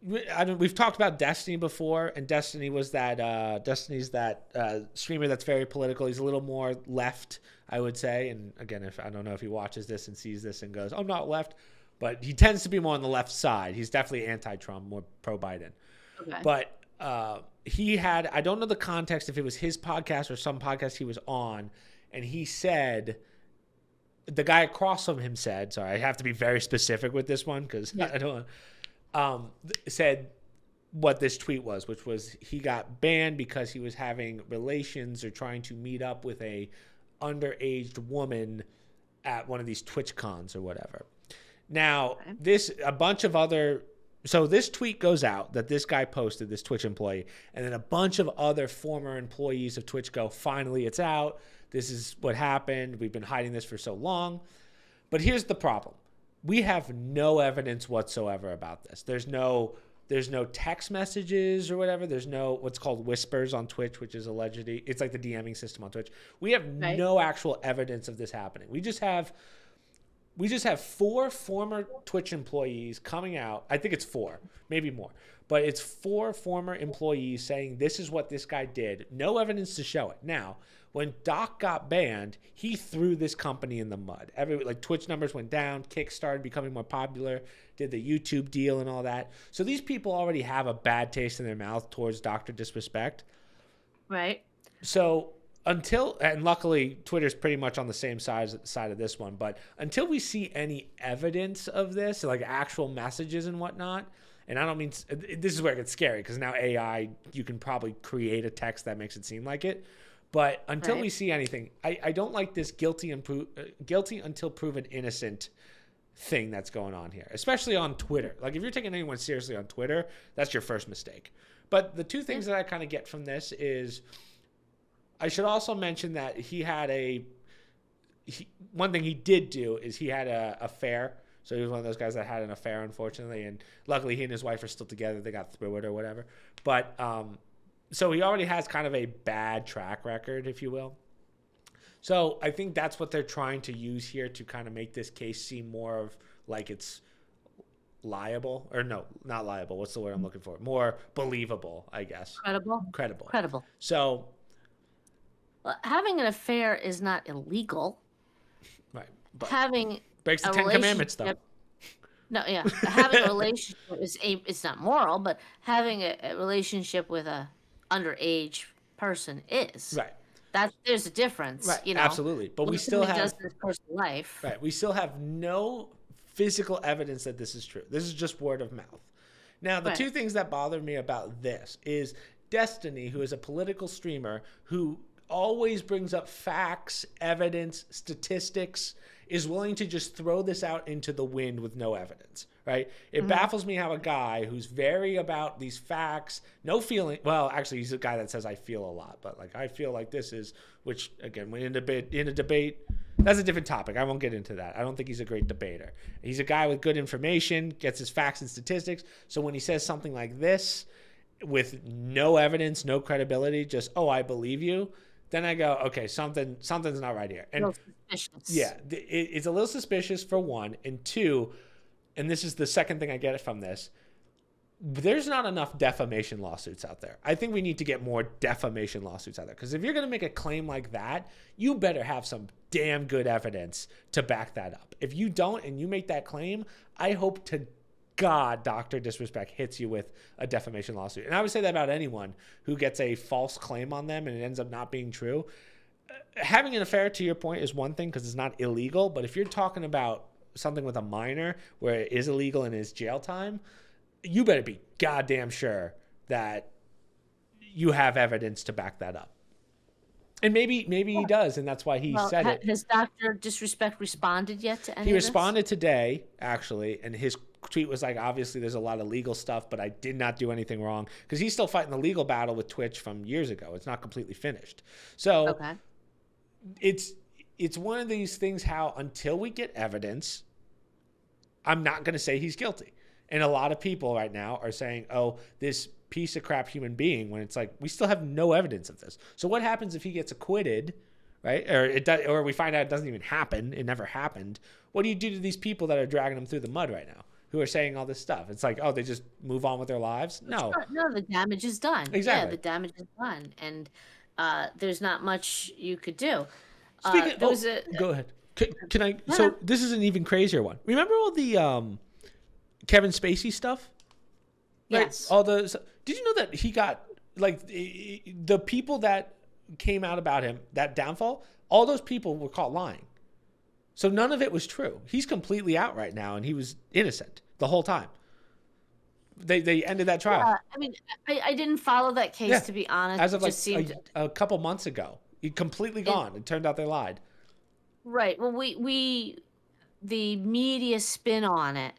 we've talked about Destiny before, and Destiny was Destiny's that streamer that's very political. He's a little more left, I would say. And again, if I don't know if he watches this and sees this and goes, "I'm not left," but he tends to be more on the left side. He's definitely anti-Trump, more pro-Biden. Okay. But he had, I don't know the context if it was his podcast or some podcast he was on, and he said, the guy across from him said, sorry, I have to be very specific with this one because I don't said what this tweet was, which was he got banned because he was having relations or trying to meet up with a underaged woman at one of these Twitch cons or whatever. Now, so this tweet goes out that this guy posted, this Twitch employee, and then a bunch of other former employees of Twitch go, finally, it's out. This is what happened. We've been hiding this for so long. But here's the problem. We have no evidence whatsoever about this. There's no text messages or whatever. There's no what's called whispers on Twitch, which is allegedly, it's like the DMing system on Twitch. We have no actual evidence of this happening. We just have 4 former Twitch employees coming out. I think it's 4, maybe more. But it's 4 former employees saying this is what this guy did. No evidence to show it. Now, when Doc got banned, he threw this company in the mud. Twitch numbers went down, KAKE started becoming more popular, did the YouTube deal and all that. So these people already have a bad taste in their mouth towards Dr. Disrespect. Right. So and luckily Twitter's pretty much on the same side of this one, but until we see any evidence of this, like actual messages and whatnot, and I don't mean, this is where it gets scary because now AI, you can probably create a text that makes it seem like it. But until we see anything, I don't like this guilty until proven innocent thing that's going on here, especially on Twitter. Like if you're taking anyone seriously on Twitter, that's your first mistake. But the two things that I kind of get from this is, I should also mention that one thing he did do is he had an affair. So he was one of those guys that had an affair, unfortunately. And luckily he and his wife are still together. They got through it or whatever. But so he already has kind of a bad track record, if you will. So I think that's what they're trying to use here to kind of make this case seem more of like it's liable. Or no, not liable. What's the word I'm looking for? More believable, I guess. Credible. So... Well, having an affair is not illegal. Right. But having breaks the 10 Commandments, though. No, yeah. Having a relationship it's not moral, but having a relationship with a underage person is. Right. There's a difference. Right. You know? Absolutely. But we still have this person's life. Right. We still have no physical evidence that this is true. This is just word of mouth. Now, the two things that bother me about this is Destiny, who is a political streamer who always brings up facts, evidence, statistics, is willing to just throw this out into the wind with no evidence, right? It baffles me how a guy who's very about these facts, no feeling, well, actually, he's a guy that says I feel a lot, but like I feel like this is, which again, when in a debate, that's a different topic. I won't get into that. I don't think he's a great debater. He's a guy with good information, gets his facts and statistics. So when he says something like this with no evidence, no credibility, just, oh, I believe you, then I go, okay, something's not right here. And a little suspicious. Yeah, it's a little suspicious for one. And two, and this is the second thing I get from this, there's not enough defamation lawsuits out there. I think we need to get more defamation lawsuits out there. Because if you're going to make a claim like that, you better have some damn good evidence to back that up. If you don't and you make that claim, I hope to God, Dr. Disrespect hits you with a defamation lawsuit. And I would say that about anyone who gets a false claim on them and it ends up not being true. Having an affair, to your point, is one thing because it's not illegal. But if you're talking about something with a minor where it is illegal and is jail time, you better be goddamn sure that you have evidence to back that up. And maybe he does, and that's why he said it. Has Dr. Disrespect responded yet to any of this? He responded today, actually, and his tweet was like, obviously there's a lot of legal stuff, but I did not do anything wrong. Because he's still fighting the legal battle with Twitch from years ago. It's not completely finished. So it's one of these things how until we get evidence, I'm not going to say he's guilty. And a lot of people right now are saying, oh, this piece of crap human being, when it's like, we still have no evidence of this. So what happens if he gets acquitted, right? Or we find out it doesn't even happen. It never happened. What do you do to these people that are dragging them through the mud right now, who are saying all this stuff? It's like, oh, they just move on with their lives? No. No, the damage is done. Exactly. Yeah, the damage is done, and there's not much you could do. Speaking, there was a go ahead. Can I? Yeah. So this is an even crazier one. Remember all the Kevin Spacey stuff? Right? Yes. Did you know that he got like the people that came out about him, that downfall? All those people were caught lying. So none of it was true. He's completely out right now, and he was innocent the whole time. They ended that trial. I mean, I didn't follow that case, to be honest. As of it just seemed a couple months ago, he completely gone. It turned out they lied. right. Well, the media spin on it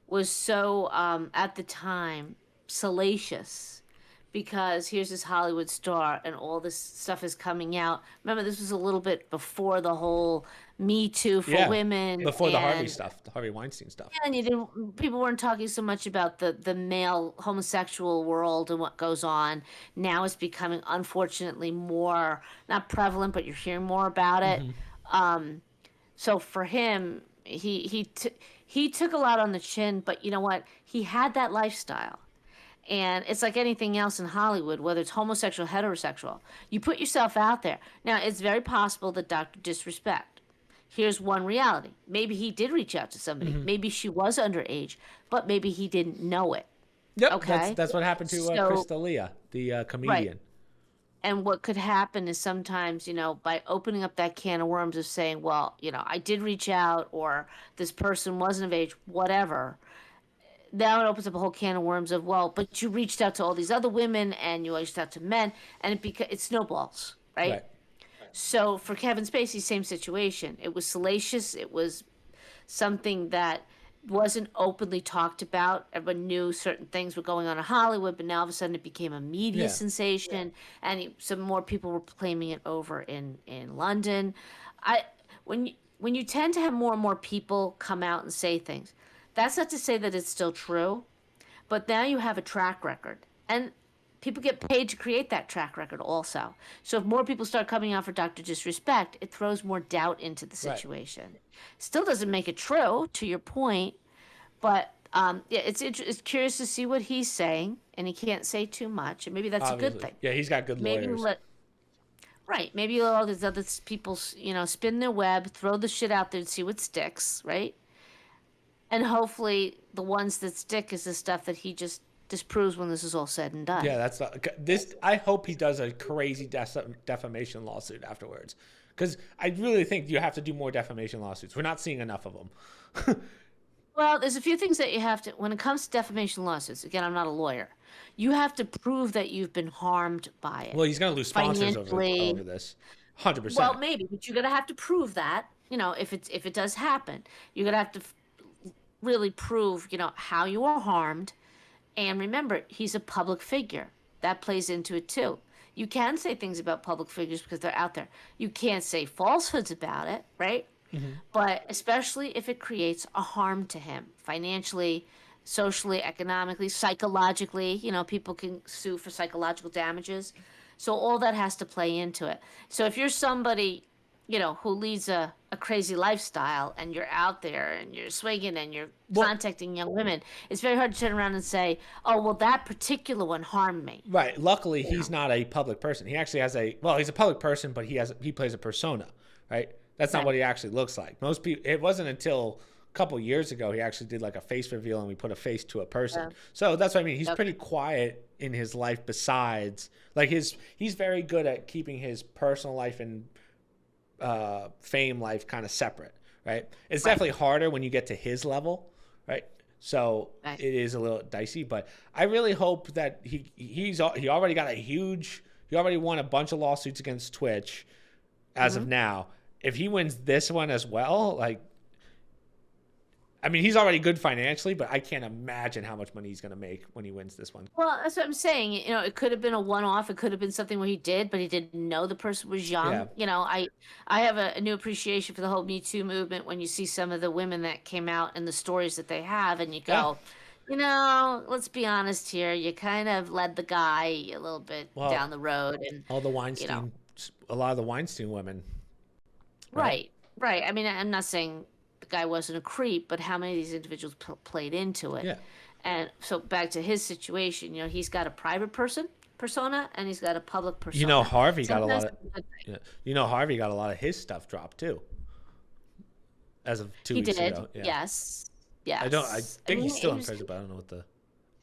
was so at the time salacious, because here's this Hollywood star and all this stuff is coming out. Remember, this was a little bit before the whole Me Too for women, before the Harvey stuff, the Harvey Weinstein stuff. and people weren't talking so much about the male homosexual world and what goes on. Now it's becoming, unfortunately, more not prevalent, but you're hearing more about it. So for him, he took a lot on the chin, but you know what? He had that lifestyle. And it's like anything else in Hollywood, whether it's homosexual, heterosexual. You put yourself out there. Now, it's very possible that Dr. Disrespect. Here's one reality. Maybe he did reach out to somebody. Maybe she was underage, but maybe he didn't know it. Yep, okay? That's what happened to Chris D'Elia, the comedian. Right. And what could happen is sometimes, by opening up that can of worms of saying, well, I did reach out, or this person wasn't of age, whatever. Now it opens up a whole can of worms of, well, but you reached out to all these other women and you reached out to men, and it snowballs, right? So for Kevin Spacey, same situation. It was salacious. It was something that wasn't openly talked about. Everyone knew certain things were going on in Hollywood, but now all of a sudden it became a media sensation, and some more people were claiming it over in London. When you tend to have more and more people come out and say things, that's not to say that it's still true, but now you have a track record, and people get paid to create that track record also. So if more people start coming out for Dr. Disrespect, it throws more doubt into the situation. Still doesn't make it true, to your point, but it's curious to see what he's saying, and he can't say too much, and maybe that's Obviously. a good thing. Yeah, he's got good lawyers. Maybe all these other people, spin their web, throw the shit out there and see what sticks, right? And hopefully the ones that stick is the stuff that he just disproves when this is all said and done. Yeah, that's this. I hope he does a crazy defamation lawsuit afterwards, because I really think you have to do more defamation lawsuits. We're not seeing enough of them. Well, there's a few things that you have to, when it comes to defamation lawsuits, again, I'm not a lawyer, you have to prove that you've been harmed by it. Well, he's going to lose sponsors over this, 100%. Well, maybe, but you're going to have to prove that, if it does happen. You're going to have to really prove, how you are harmed. And remember, he's a public figure. That plays into it too. You can say things about public figures because they're out there. You can't say falsehoods about it, right? But especially if it creates a harm to him, financially, socially, economically, psychologically, people can sue for psychological damages. So all that has to play into it. So if you're somebody, who leads a crazy lifestyle, and you're out there and you're swinging and you're contacting young women, it's very hard to turn around and say, oh, well, that particular one harmed me. Right. Luckily, he's not a public person. He actually has he's a public person, but he plays a persona, right? That's not what he actually looks like. Most people, it wasn't until a couple years ago he actually did like a face reveal and we put a face to a person. So that's what I mean. He's pretty quiet in his life besides, like he's very good at keeping his personal life and fame life kind of separate, right? It's definitely harder when you get to his level, right? So it is a little dicey, but I really hope that he already got he already won a bunch of lawsuits against Twitch as of now. If he wins this one as well, he's already good financially, but I can't imagine how much money he's going to make when he wins this one. Well, that's what I'm saying. It could have been a one-off. It could have been something where he did, but he didn't know the person was young. Yeah. I have a new appreciation for the whole Me Too movement when you see some of the women that came out and the stories that they have, and you go, let's be honest here. You kind of led the guy a little bit down the road. And all the Weinstein a lot of the Weinstein women. Right. Right. I mean, I'm not saying the guy wasn't a creep, but how many of these individuals played into it? Yeah. And so back to his situation, he's got a private persona and he's got a public persona. Harvey got a Sometimes lot of. it's a good thing. Harvey got a lot of his stuff dropped too. As of 2 He weeks did. ago. Yeah. Yes. Yes. I think he's still in prison, but I don't know what the.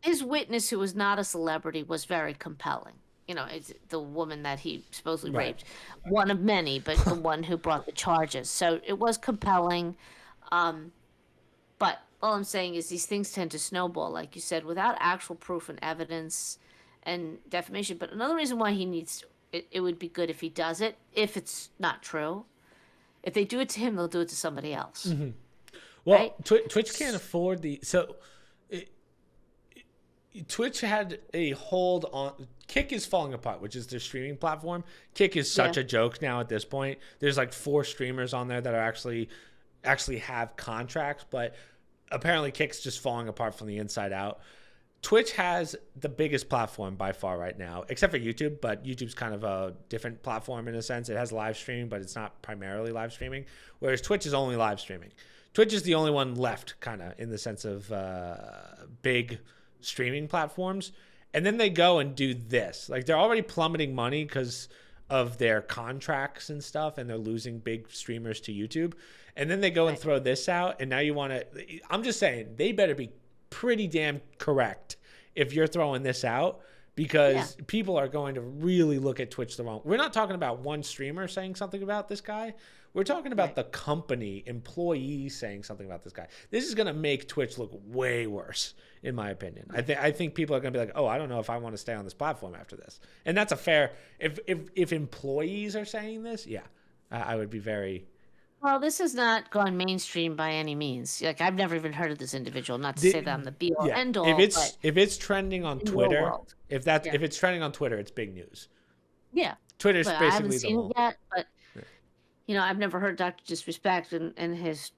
His witness, who was not a celebrity, was very compelling. It's the woman that he supposedly Right. raped, one of many, but the one who brought the charges. So it was compelling. But all I'm saying is these things tend to snowball, like you said, without actual proof and evidence and defamation. But another reason why he needs it would be good if he does it, if it's not true. If they do it to him, they'll do it to somebody else. Mm-hmm. Well, right? Twitch can't afford Twitch had a hold on. Kick is falling apart, which is their streaming platform. Kick is such a joke now at this point. There's like 4 streamers on there that are actually have contracts, but apparently Kick's just falling apart from the inside out. Twitch has the biggest platform by far right now, except for YouTube, but YouTube's kind of a different platform in a sense. It has live streaming, but it's not primarily live streaming, whereas Twitch is only live streaming. Twitch is the only one left, kind of, in the sense of big streaming platforms. And then they go and do this. Like, they're already plummeting money because of their contracts and stuff, and they're losing big streamers to YouTube. And then they go and throw this out, and now you want to... I'm just saying, they better be pretty damn correct if you're throwing this out, because people are going to really look at Twitch the wrong... We're not talking about one streamer saying something about this guy. We're talking about the company, employees saying something about this guy. This is going to make Twitch look way worse, in my opinion. I think people are going to be like, oh, I don't know if I want to stay on this platform after this. And that's a fair... If employees are saying this, I would be very... Well, this has not gone mainstream by any means. Like, I've never even heard of this individual. Not to say that I'm the be all end all. If it's trending on Twitter, if it's trending on Twitter, it's big news. Yeah, Twitter's but basically I haven't the seen whole. it yet. But I've never heard Dr. Disrespect and his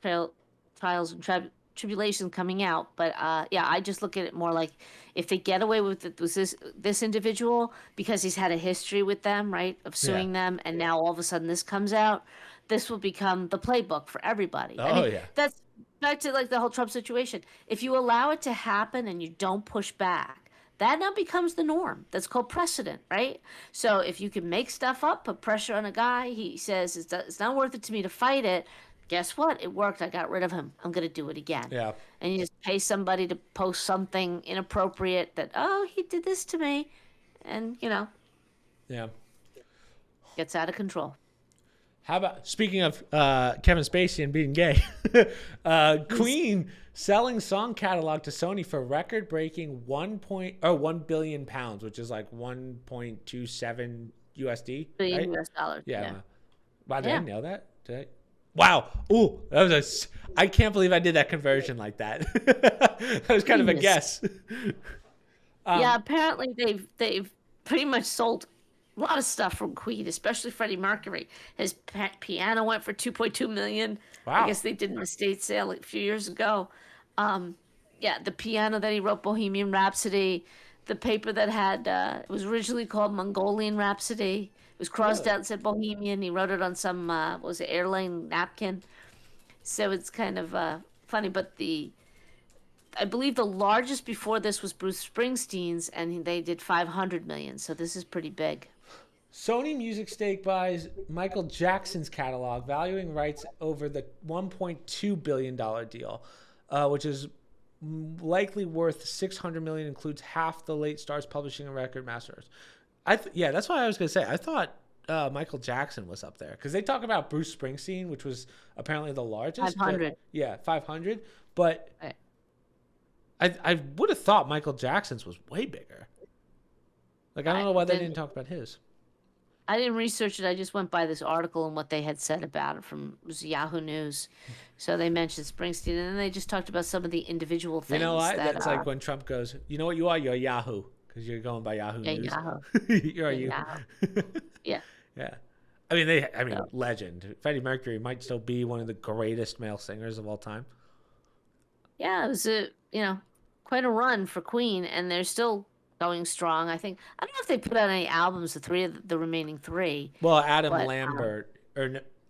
trials and tribulations coming out. But I just look at it more like if they get away with it, this individual because he's had a history with them, right, of suing them, and now all of a sudden this comes out. This will become the playbook for everybody. That's back to like the whole Trump situation. If you allow it to happen and you don't push back, that now becomes the norm. That's called precedent, right? So if you can make stuff up, put pressure on a guy, he says it's not worth it to me to fight it. Guess what? It worked. I got rid of him. I'm going to do it again. Yeah. And you just pay somebody to post something inappropriate that, oh, he did this to me. And, gets out of control. How about, speaking of Kevin Spacey and being gay, Queen selling song catalog to Sony for record-breaking £1 billion, which is like 1.27 USD. Billion US dollars. Yeah. Wow, did I nail that? Wow. Ooh, I can't believe I did that conversion like that. That was kind of a guess. Apparently they've pretty much sold a lot of stuff from Queen, especially Freddie Mercury. His piano went for $2.2 million. Wow. I guess they did an estate sale a few years ago. The piano that he wrote, Bohemian Rhapsody, the paper that had it was originally called Mongolian Rhapsody. It was crossed out and said Bohemian. He wrote it on some airline napkin. So it's kind of funny. But I believe the largest before this was Bruce Springsteen's, and they did $500 million. So this is pretty big. Sony Music stake buys Michael Jackson's catalog, valuing rights over the $1.2 billion deal, which is likely worth $600 million, includes half the late star's publishing and record masters. That's what I was going to say. I thought Michael Jackson was up there because they talk about Bruce Springsteen, which was apparently the largest. 500. 500. But I would have thought Michael Jackson's was way bigger. Like, I don't know why they didn't talk about his. I didn't research it. I just went by this article and what they had said about it it was Yahoo News. So they mentioned Springsteen, and then they just talked about some of the individual things. You know what? That's like when Trump goes, you know what you are? You're Yahoo, because you're going by Yahoo News. Yahoo. You're you. Yahoo. Yeah. I mean, legend. Freddie Mercury might still be one of the greatest male singers of all time. Yeah, it was quite a run for Queen, and they're still going strong. I don't know if they put out any albums, the remaining three, Well, Adam but Lambert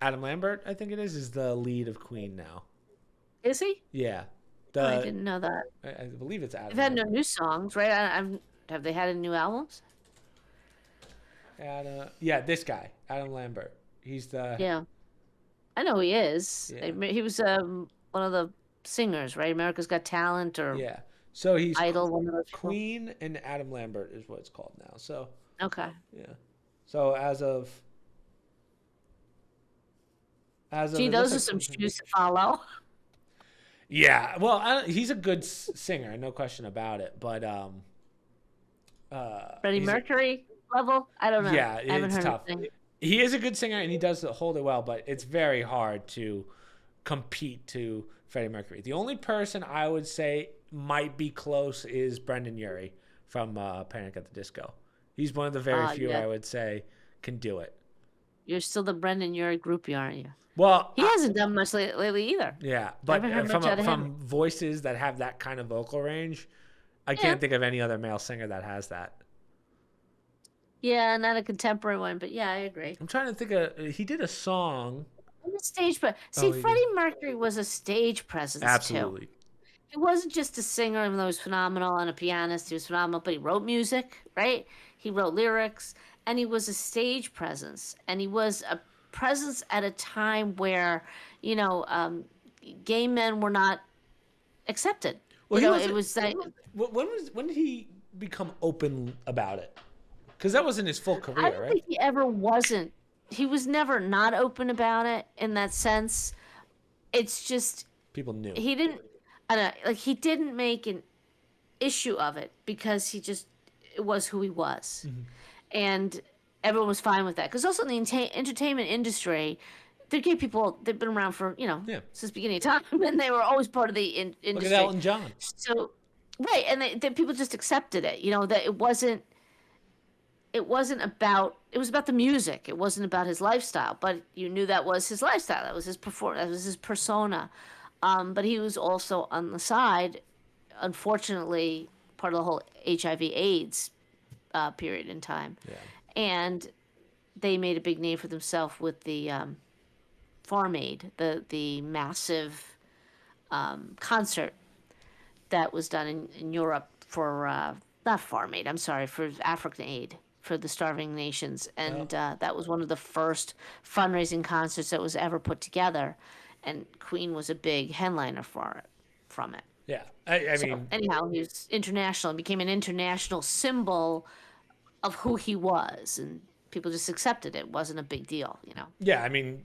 Adam Lambert, I think it is the lead of Queen now. is he? Yeah, Oh, I the didn't know that. I believe it's They've Adam had no Lambert. new songs, right? Have they had any new albums? Yeah, this guy, Adam Lambert. He's the Yeah, I know he is. yeah He was one of the singers, right? America's Got Talent or yeah. So he's Idol, one of those people. Queen and Adam Lambert is what it's called now. So Okay. yeah. So as of Gee, it looks those are like some shoes to follow. yeah. Well, he's a good singer, no question about it. But Freddie he's Mercury level? I don't know. yeah, I haven't it's heard tough. anything. He is a good singer and he does hold it well, but it's very hard to compete to Freddie Mercury. The only person I would say might be close is Brendan Urie from Panic at the Disco. He's one of the very few Yeah. I would say can do it. You're still the Brendan Urie groupie, aren't you? Well, He hasn't done much lately either. yeah, I but haven't heard much out of him. from voices that have that kind of vocal range, I can't think of any other male singer that has that. Yeah, not a contemporary one, but yeah, I agree. I'm trying to think of. He did a song. And the stage, but see, he did. Freddie Mercury was a stage presence too. Absolutely. He wasn't just a singer, even though he was phenomenal, and a pianist. He was phenomenal, but he wrote music, right? He wrote lyrics, and he was a stage presence, and he was a presence at a time where, gay men were not accepted. Well, It was like when did he become open about it? Because that wasn't his full I career, don't right? think he ever wasn't. He was never not open about it in that sense. It's just People knew. he didn't. I don't know, like he didn't make an issue of it because it was who he was, and everyone was fine with that. Because also in the entertainment industry, the gay people they've been around for Yeah. since the beginning of time, and they were always part of the Look industry. at Elton John. So right, and people just accepted it. That it wasn't. It wasn't about. It was about the music. It wasn't about his lifestyle. But you knew that was his lifestyle. That was his That was his persona. But he was also on the side, unfortunately, part of the whole HIV/AIDS period in time. Yeah. And they made a big name for themselves with the Farm Aid, the massive concert that was done in Europe for not Farm Aid. I'm sorry, for African Aid for the starving nations, and that was one of the first fundraising concerts that was ever put together, and Queen was a big headliner from it. Yeah. I So mean, anyhow, he was international and became an international symbol of who he was, and people just accepted it. It wasn't a big deal. yeah. I mean,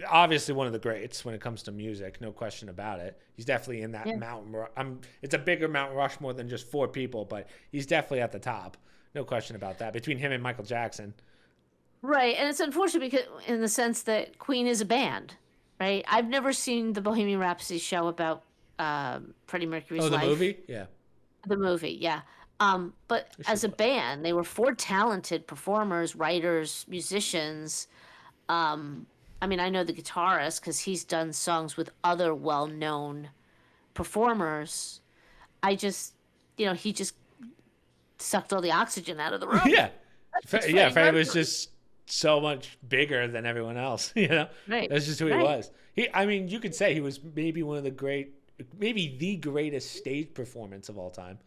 obviously one of the greats when it comes to music, no question about it. He's definitely in that Yeah. It's a bigger Mount Rushmore than just 4 people, but he's definitely at the top. No question about that. Between him and Michael Jackson. Right, and it's unfortunate because in the sense that Queen is a band, right? I've never seen the Bohemian Rhapsody show about Freddie Mercury's Oh, the life. movie? Yeah. The movie, yeah. But as a band, they were 4 talented performers, writers, musicians. I mean, I know the guitarist because he's done songs with other well-known performers. He just sucked all the oxygen out of the room. Yeah. Freddie Yeah, Freddie was Mercury. just so much bigger than everyone else, Right. That's just who he Right. was. I mean, you could say he was maybe maybe the greatest stage performance of all time.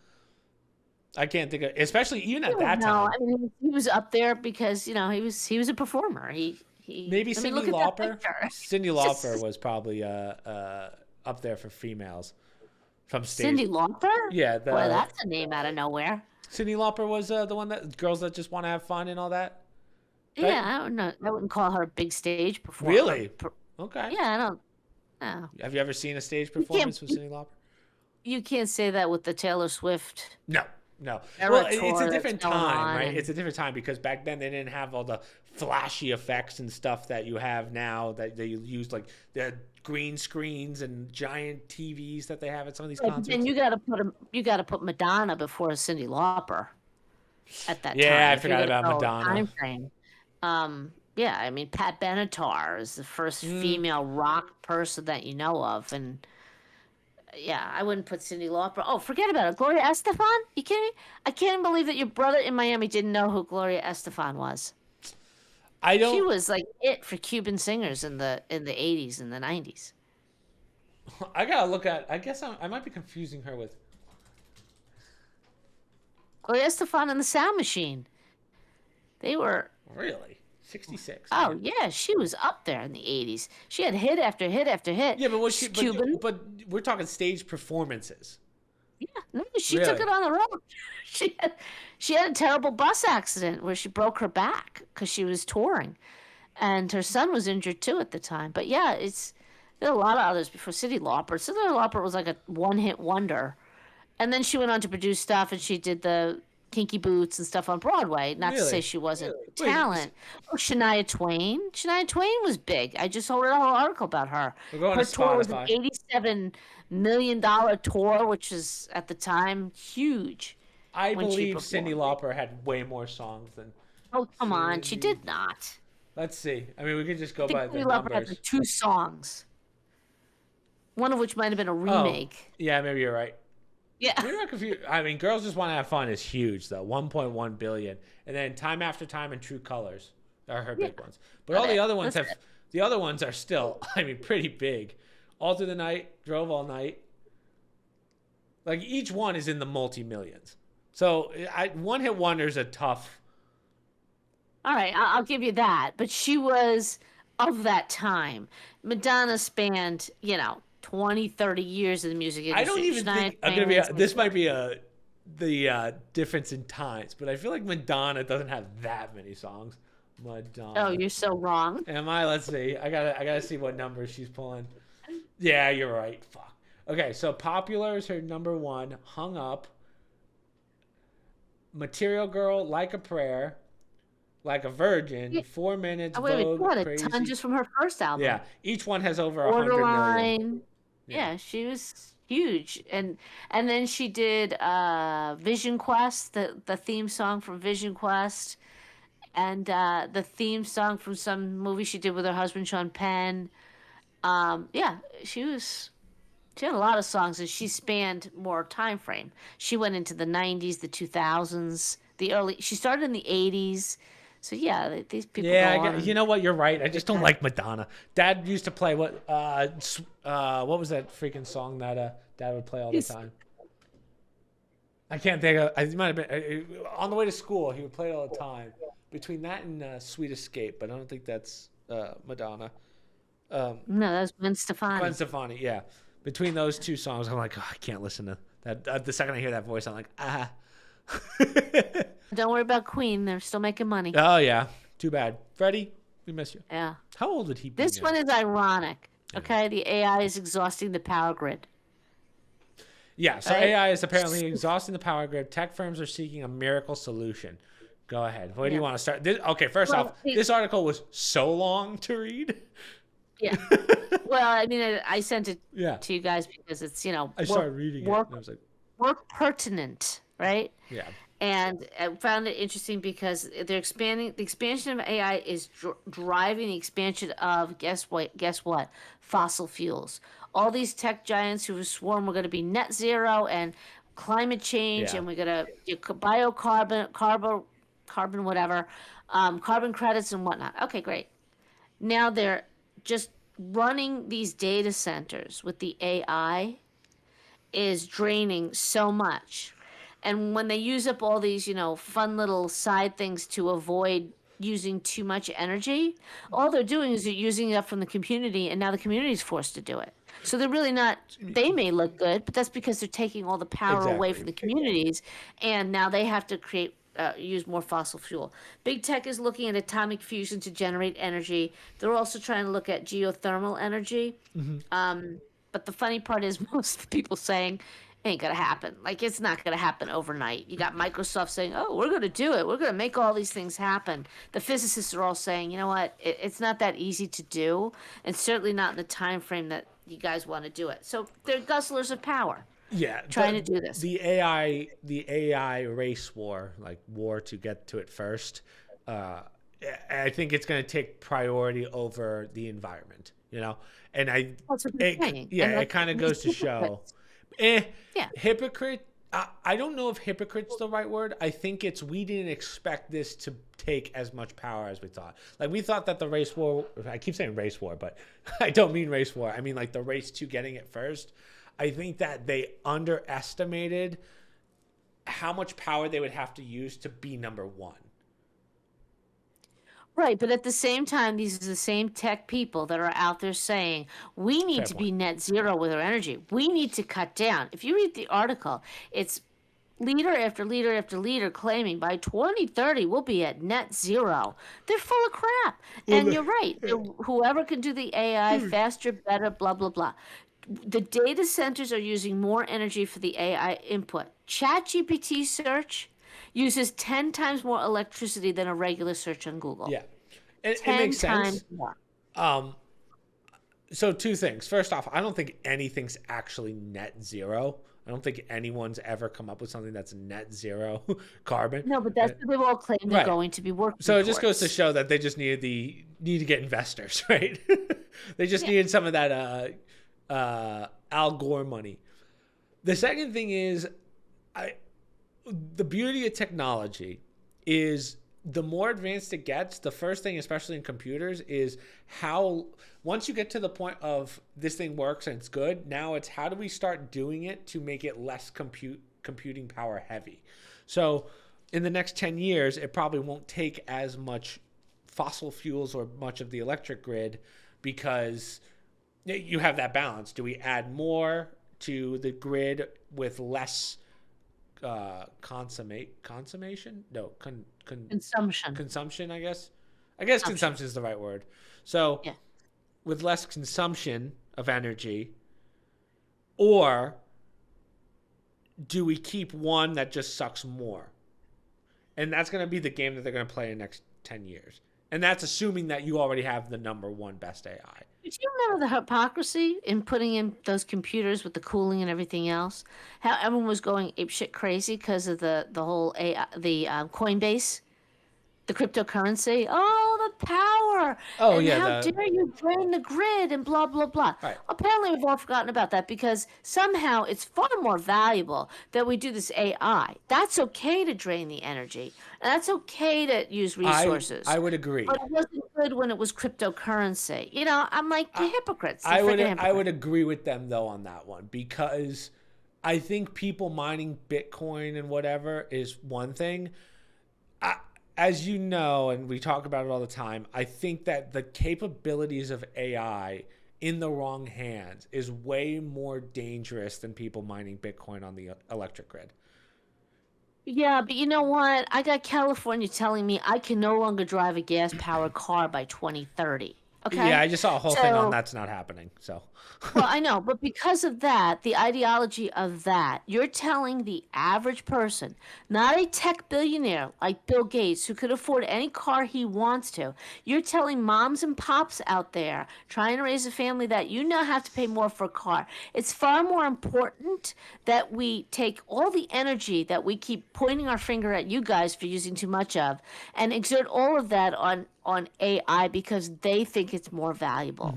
I can't think of, especially even at that No, time. I mean he was up there because he was a performer. Maybe I mean, Cyndi look at that Lauper. picture. Cyndi Lauper was probably up there for females from stage. Cyndi Lauper? Yeah, Boy, that's a name out of nowhere. Cyndi Lauper was the one that girls that just want to have fun and all that. Right? Yeah, I don't know. I wouldn't call her a big stage performer. Really? Okay. Yeah, I don't. No, Have you ever seen a stage performance with Cyndi Lauper? you can't say that with the Taylor Swift. No. Well, Era it's tour a that's different going time, on right? and- It's a different time because back then they didn't have all the flashy effects and stuff that you have now that they use, like the green screens and giant TVs that they have at some of these concerts. And you got to put Madonna before Cyndi Lauper at that time. Yeah, I if you're forgot gonna about go Madonna. Time frame. Yeah, I mean Pat Benatar is the first female rock person that you know of, and Yeah, I wouldn't put Cyndi Lauper. Oh, forget about it. Gloria Estefan? You kidding me? I can't believe that your brother in Miami didn't know who Gloria Estefan was. I She don't. was like it for Cuban singers in the 80s and the 90s. I gotta look at. I guess I might be confusing her with. Gloria Estefan and the Sound Machine. They were Really? 66. oh Man. yeah, she was up there in the 80s. She had hit after hit after hit. Yeah, but was she? She's Cuban. But we're talking stage performances. Yeah, no, she took Really? it on the road. She had, she had a terrible bus accident where she broke her back because she was touring, and her son was injured too at the time. But yeah, there are a lot of others before Cyndi Lauper. Cyndi Lauper was like a one-hit wonder, and then she went on to produce stuff, and she did the Kinky Boots and stuff on Broadway. Not to say Really? she wasn't a Wait, talent. Oh, Shania Twain. Shania Twain was big. I just read a whole article about her. we're going to Her tour was an Spotify. $87 million tour, which was at the time huge. I when she believe Cyndi performed. Lauper had way more songs than. Oh, come on. She Cyndi. did not. Let's see. I mean, we could just go I think by the Cyndi Lauper had numbers. like 2 songs, one of which might have been a Oh, remake. yeah, maybe you're right. Yeah. Maybe I'm confused. I mean, Girls Just Want to Have Fun is huge, though. 1.1 billion, and then Time After Time and True Colors are her big ones. But all the other ones That's have. it. The other ones are still, I mean, pretty big. All Through the Night, Drove All Night. Like each one is in the multi millions. So one hit wonders a tough. All right, I'll give you that. But she was of that time. Madonna spanned, 20, 30 years in the music industry. I don't even Shania think I'm Twain gonna be. was This like- might be the difference in times, but I feel like Madonna doesn't have that many songs. Madonna. Oh, you're so wrong. Am I? Let's see. I gotta see what numbers she's pulling. Yeah, you're right. Fuck. Okay, so Popular is her number one. Hung Up. Material Girl, Like a Prayer, Like a Virgin, Yeah. 4 Minutes, Oh, wait, wait, Vogue, what a Crazy. ton just from her first album. Yeah, each one has over 100 million. Borderline. Yeah. Yeah, she was huge. And then she did Vision Quest, the theme song from Vision Quest, and the theme song from some movie she did with her husband Sean Penn. Yeah, she had a lot of songs, and she spanned more time frame. She went into the 90s, the 2000s, she started in the 80s. So yeah, these people Yeah, go on. you know what? You're right. I just don't like Madonna. Dad used to play what was that freaking song that Dad would play all the time? I can't think of. It might have been on the way to school. He would play it all the time. Between that and Sweet Escape, but I don't think that's Madonna. No, that was Gwen Stefani. Gwen Stefani, yeah. Between those two songs, I'm like, oh, I can't listen to that. The second I hear that voice, I'm like, ah. Don't worry about Queen. They're still making money. Oh yeah, too bad. Freddie, we miss you. Yeah. How old would he be? This now? one is ironic. Okay, the AI is exhausting the power grid. Yeah, so Right? AI is apparently exhausting the power grid. Tech firms are seeking a miracle solution. Go ahead. Where do you Yeah. want to start? Okay, first Well, off, this article was so long to read. Yeah. Well, I mean, I sent it Yeah. to you guys because it's I started reading it. work, And I was like, work pertinent, right? yeah. And I found it interesting because they're expanding. The expansion of AI is driving the expansion of guess what? Fossil fuels. All these tech giants who have sworn we're going to be net zero and climate change, Yeah. and we're going to biocarbon, carbon, whatever, carbon credits and whatnot. Okay, great. Now they're just running these data centers with the AI is draining so much. And when they use up all these, fun little side things to avoid using too much energy, all they're doing is they're using it up from the community, and now the community is forced to do it. So they're really not, they may look good, but that's because they're taking all the power away Exactly. from the communities, and now they have to use more fossil fuel. Big tech is looking at atomic fusion to generate energy. They're also trying to look at geothermal energy. But the funny part is most people saying, ain't gonna happen. Like, it's not gonna happen overnight. You got Microsoft saying, oh, we're gonna do it. We're gonna make all these things happen. The physicists are all saying, you know what? It's not that easy to do, and certainly not in the time frame that you guys want to do it. So they're guzzlers of power. Yeah, Trying to do this. The AI race war, like war to get to it first. I think it's going to take priority over the environment. And That's what they're saying. And it that's kind of these goes to show. hypocrites. Yeah. Hypocrite. I don't know if hypocrite's the right word. I think it's we didn't expect this to take as much power as we thought. Like we thought that the race war, I keep saying race war, but I don't mean race war. I mean like the race to getting it first. I think that they underestimated how much power they would have to use to be number one. Right, but at the same time, these are the same tech people that are out there saying we need Fair to point. be net zero with our energy. We need to cut down. If you read the article, it's leader after leader after leader claiming by 2030 we'll be at net zero. They're full of crap. And you're right. Whoever can do the AI faster, better, blah, blah, blah. The data centers are using more energy for the AI input. ChatGPT search uses 10 times more electricity than a regular search on Google. Yeah, it 10 makes sense. times more. So two things. First off, I don't think anything's actually net zero. I don't think anyone's ever come up with something that's net zero carbon. No, but that's what they've all claimed they're Right. going to be working So it just goes to towards. show that they just need to get investors, right? They just needed some of that Al Gore money. The second thing is, the beauty of technology is the more advanced it gets, the first thing, especially in computers, is how once you get to the point of this thing works and it's good, now it's how do we start doing it to make it less computing power heavy. So in the next 10 years, it probably won't take as much fossil fuels or much of the electric grid because you have that balance. Do we add more to the grid with less consumption? No, consumption, I guess. Consumption is the right word. So Yeah. with less consumption of energy, or do we keep one that just sucks more? And that's going to be the game that they're going to play in the next 10 years. And that's assuming that you already have the number one best AI. Did you remember the hypocrisy in putting in those computers with the cooling and everything else? How everyone was going apeshit crazy because of the whole AI, the Coinbase, the cryptocurrency. Oh, the power! Oh, And yeah, how dare you drain the grid and blah blah blah. Right. Apparently, we've all forgotten about that because somehow it's far more valuable that we do this AI. That's okay to drain the energy, and that's okay to use resources. I would agree. But it wasn't good when it was cryptocurrency. You know, I'm like, the hypocrites. The I freaking hypocrites. would agree with them though on that one because I think people mining Bitcoin and whatever is one thing. As you know, and we talk about it all the time, I think that the capabilities of AI in the wrong hands is way more dangerous than people mining Bitcoin on the electric grid. Yeah, but you know what? I got California telling me I can no longer drive a gas-powered car by 2030. Okay? Yeah, I just saw a whole thing on So, that's not happening. So, well, I know, but because of that, the ideology of that, you're telling the average person, not a tech billionaire like Bill Gates who could afford any car he wants to, you're telling moms and pops out there trying to raise a family that you now have to pay more for a car. It's far more important that we take all the energy that we keep pointing our finger at you guys for using too much of and exert all of that on AI because they think it's more valuable.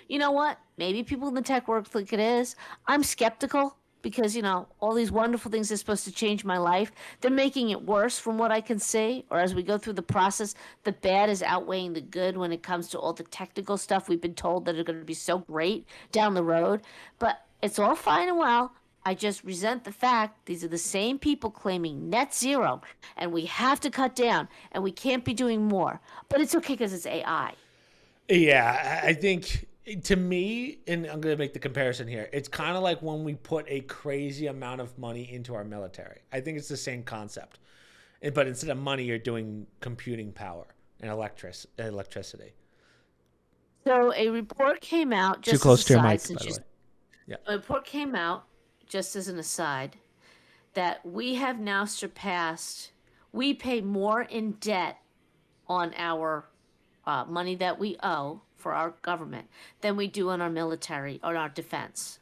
You know what? Maybe people in the tech world think it is. I'm skeptical because, you know, all these wonderful things are supposed to change my life. They're making it worse from what I can see. Or as we go through the process, the bad is outweighing the good when it comes to all the technical stuff we've been told that are going to be so great down the road. But it's all fine and well. I just resent the fact these are the same people claiming net zero and we have to cut down and we can't be doing more. But it's okay because it's AI. yeah, I think to me, and I'm going to make the comparison here, it's kind of like when we put a crazy amount of money into our military. I think it's the same concept. But instead of money, you're doing computing power and electricity. So a report came out Too just close as to a your side, mic, since by the you way. Yeah. a report came out just as an aside that we have now surpassed. We pay more in debt on our money that we owe for our government than we do on our military or our defense.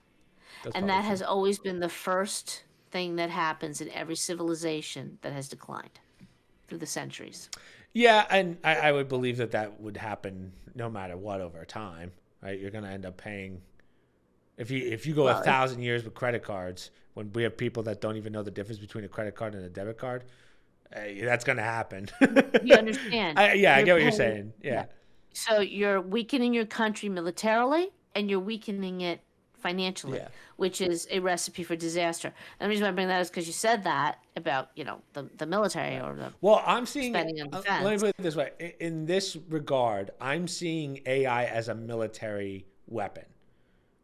That's And probably that true. has always been the first thing that happens in every civilization that has declined through the centuries. Yeah, and I would believe that would happen no matter what over time, right? You're going to end up paying. If you go Well, 1,000 years with credit cards, when we have people that don't even know the difference between a credit card and a debit card, that's going to happen. you understand. I You're get what you're paying, saying. yeah. Yeah. So you're weakening your country militarily and you're weakening it financially, Yeah. which is a recipe for disaster. And the reason why I bring that is because you said that about, the military or the Well, I'm seeing it. spending on Let me defense. put it this way. In this regard, I'm seeing AI as a military weapon,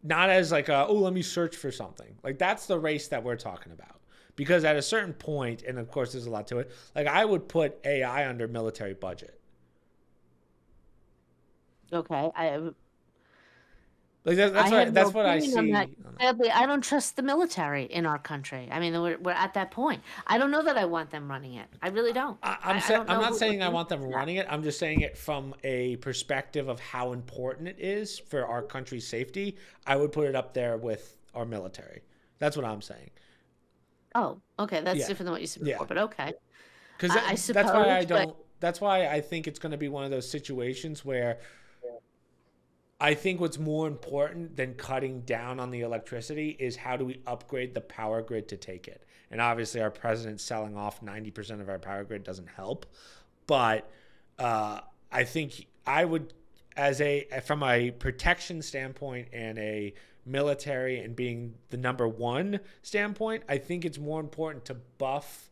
not as like let me search for something. Like that's the race that we're talking about. Because at a certain point, and of course there's a lot to it, like I would put AI under military budget. Okay. Like I have no that's what I opinion on that. see. Sadly, I don't trust the military in our country. I mean, we're at that point. I don't know that I want them running it. I really don't. I don't I'm know not who saying would I do want them that. running it. I'm just saying it from a perspective of how important it is for our country's safety. I would put it up there with our military. That's what I'm saying. Oh, okay. That's Yeah. different than what you said Yeah. before, but okay. Because I that's why I suppose, but don't. That's why I think it's going to be one of those situations where I think what's more important than cutting down on the electricity is how do we upgrade the power grid to take it. And obviously, our president selling off 90% of our power grid doesn't help. But I think I would, from a protection standpoint and a military and being the number one standpoint, I think it's more important to buff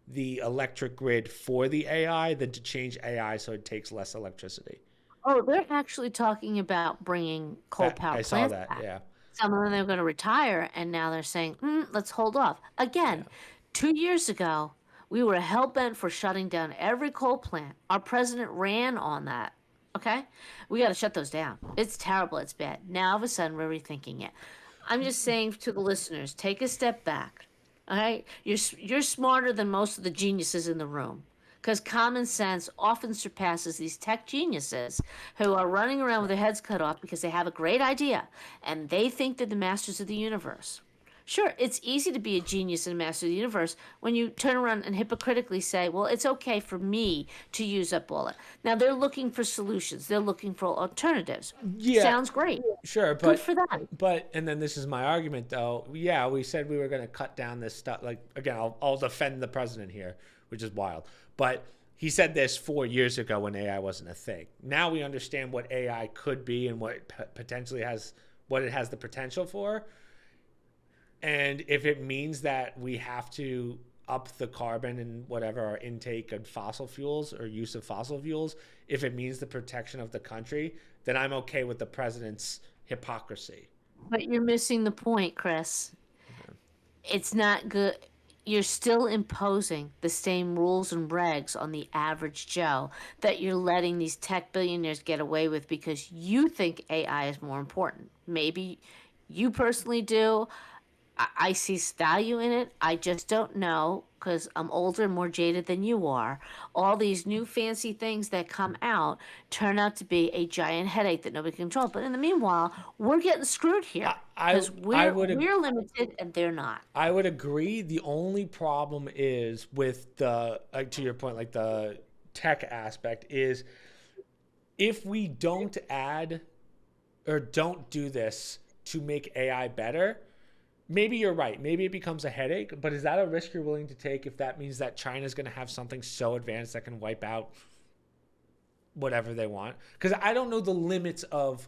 the electric grid for the AI than to change AI so it takes less electricity. oh, they're actually talking about bringing coal power I saw plants that. back. Yeah. Some of them they're going to retire, and now they're saying, let's hold off. Again, Yeah. 2 years ago, we were hell bent for shutting down every coal plant. Our president ran on that. Okay? We got to shut those down. It's terrible. It's bad. Now, all of a sudden, we're rethinking it. I'm just saying to the listeners, take a step back. All right? You're smarter than most of the geniuses in the room. Because common sense often surpasses these tech geniuses who are running around with their heads cut off because they have a great idea and they think they're the masters of the universe. Sure, it's easy to be a genius and a master of the universe when you turn around and hypocritically say, well, it's okay for me to use up all it. Now, they're looking for solutions. They're looking for alternatives. Yeah. Sounds great. Sure, Good for them. But and then this is my argument though. Yeah, we said we were going to cut down this stuff. Like again, I'll defend the president here, which is wild. But he said this 4 years ago when AI wasn't a thing. Now we understand what AI could be and what it potentially has, what it has the potential for. And if it means that we have to up the carbon and whatever our intake of fossil fuels or use of fossil fuels, if it means the protection of the country, then I'm okay with the president's hypocrisy. But you're missing the point, Chris. It's not good. You're still imposing the same rules and regs on the average Joe that you're letting these tech billionaires get away with because you think AI is more important. Maybe you personally do. I see value in it. I just don't know because I'm older and more jaded than you are. All these new fancy things that come out turn out to be a giant headache that nobody can control. But in the meanwhile, we're getting screwed here because we're limited and they're not. I would agree. The only problem is with the, to your point, like the tech aspect is if we don't add or don't do this to make AI better, maybe you're right. Maybe it becomes a headache, but is that a risk you're willing to take if that means that China's going to have something so advanced that can wipe out whatever they want? Because I don't know the limits of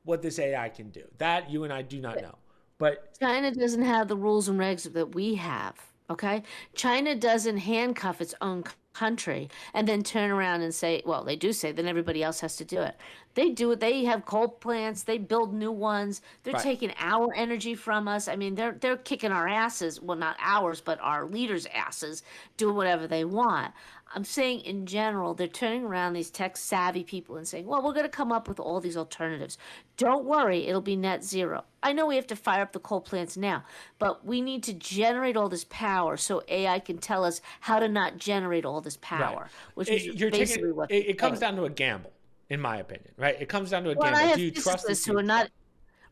what this AI can do. That you and I do not know. But China doesn't have the rules and regs that we have. Okay? China doesn't handcuff its own country and then turn around and say, well, they do say, then everybody else has to do it. They do it. They have coal plants. They build new ones. They're taking our energy from us. I mean, they're kicking our asses. Well, not ours, but our leaders' asses, doing whatever they want. I'm saying in general, they're turning around these tech savvy people and saying, well, we're going to come up with all these alternatives. Don't worry, it'll be net zero. I know we have to fire up the coal plants now, but we need to generate all this power so AI can tell us how to not generate all this power, which is basically what it comes down to a gamble, in my opinion, right? It comes down to a gamble. I have Do you trust physicists the who are not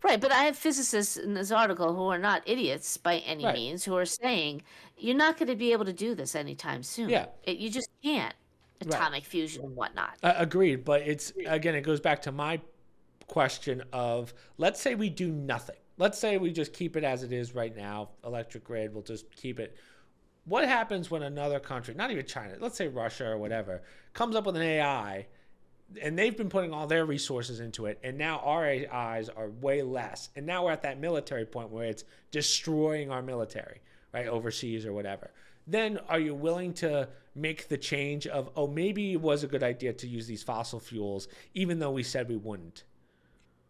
right, but I have physicists in this article who are not idiots by any means, who are saying you're not going to be able to do this anytime soon. Yeah. You just can't. Atomic fusion and whatnot. Agreed, but it's again, it goes back to my question of let's say we do nothing. let's say we just keep it as it is right now, electric grid, we'll just keep it. What happens when another country, not even China, let's say Russia or whatever, comes up with an AI, and they've been putting all their resources into it, and now our AIs are way less, and now we're at that military point where it's destroying our military, right, overseas or whatever. Then are you willing to make the change of, oh, maybe it was a good idea to use these fossil fuels, even though we said we wouldn't?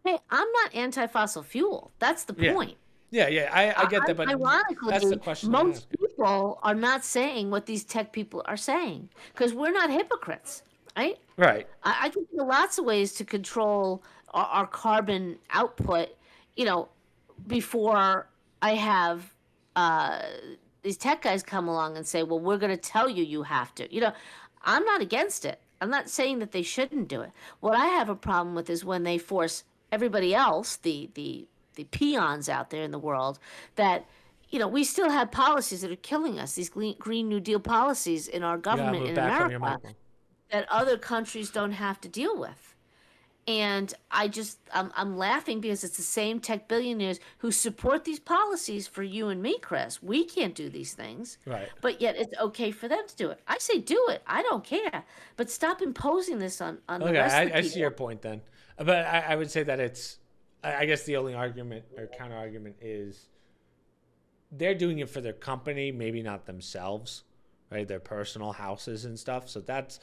Hey, I'm not anti-fossil fuel. That's the Yeah. point. Yeah, I get that, but Ironically, that's the question I'm most asking. people are not saying what these tech people are saying because we're not hypocrites, right? Right. I can think of lots of ways to control our carbon output, you know, before I have uh, these tech guys come along and say, well, we're going to tell you you have to. You know, I'm not against it. I'm not saying that they shouldn't do it. What I have a problem with is when they force everybody else, the peons out there in the world, that we still have policies that are killing us. These Green New Deal policies in our You gotta government move in back from your America mic. that other countries don't have to deal with. And I'm laughing because it's the same tech billionaires who support these policies for you and me, Chris. We can't do these things, Right. but yet it's okay for them to do it. I say do it. I don't care, but stop imposing this on the Okay, rest of the I people. see your point then. But I would say that I guess the only argument or counter argument is they're doing it for their company, maybe not themselves, right? Their personal houses and stuff. So that's